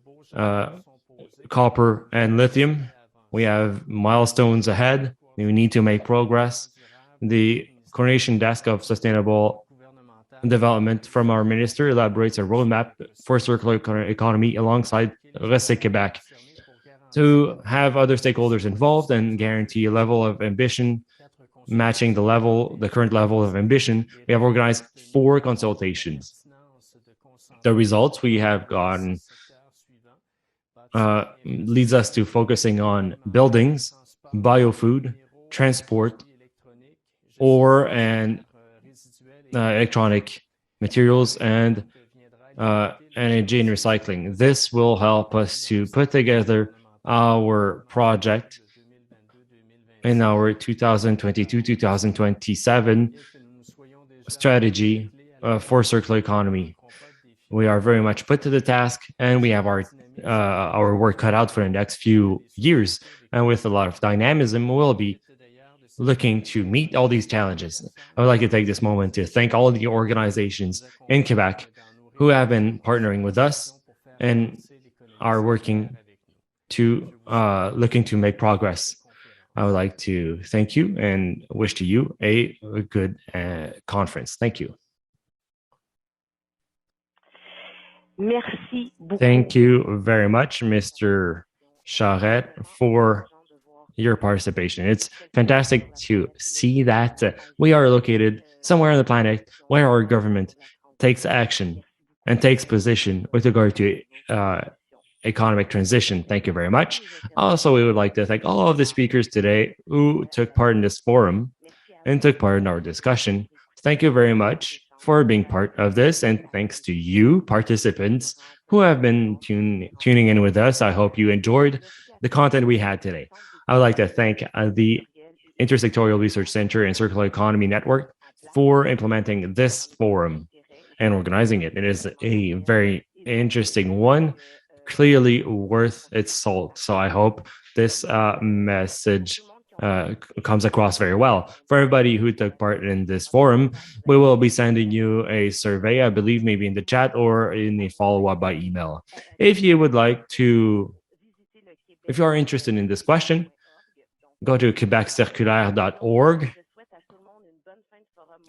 copper, and lithium. We have milestones ahead. We need to make progress. The Coordination Desk of Sustainable Development from our minister elaborates a roadmap for circular economy alongside Recyc Quebec to have other stakeholders involved and guarantee a level of ambition matching the current level of ambition. We have organized 4 consultations. The results we have gotten leads us to focusing on buildings, biofood, transport, ore and electronic materials, and energy and recycling. This will help us to put together our project in our 2022-2027 strategy for circular economy. We are very much put to the task, and we have our work cut out for the next few years. And with a lot of dynamism, we'll be looking to meet all these challenges. I would like to take this moment to thank all of the organizations in Quebec who have been partnering with us and are working to looking to make progress. I would like to thank you and wish to you a good conference. Thank you. Merci beaucoup. Thank you very much, Mr. Charette, for your participation. It's fantastic to see that we are located somewhere on the planet where our government takes action and takes position with regard to economic transition. Thank you very much. Also, we would like to thank all of the speakers today who took part in this forum and took part in our discussion. Thank you very much for being part of this, and thanks to you, participants, who have been tuning in with us. I hope you enjoyed the content we had today. I would like to thank the Intersectorial Research Center and Circular Economy Network for implementing this forum and organizing it. It is a very interesting one, clearly worth its salt. So I hope this message comes across very well. For everybody who took part in this forum, we will be sending you a survey, I believe maybe in the chat or in a follow-up by email. If you would like to, if you are interested in this question, go to quebeccirculaire.org.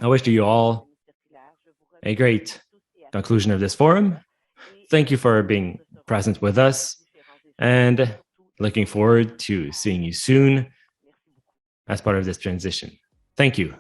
I wish you all a great conclusion of this forum. Thank you for being present with us, and looking forward to seeing you soon as part of this transition. Thank you.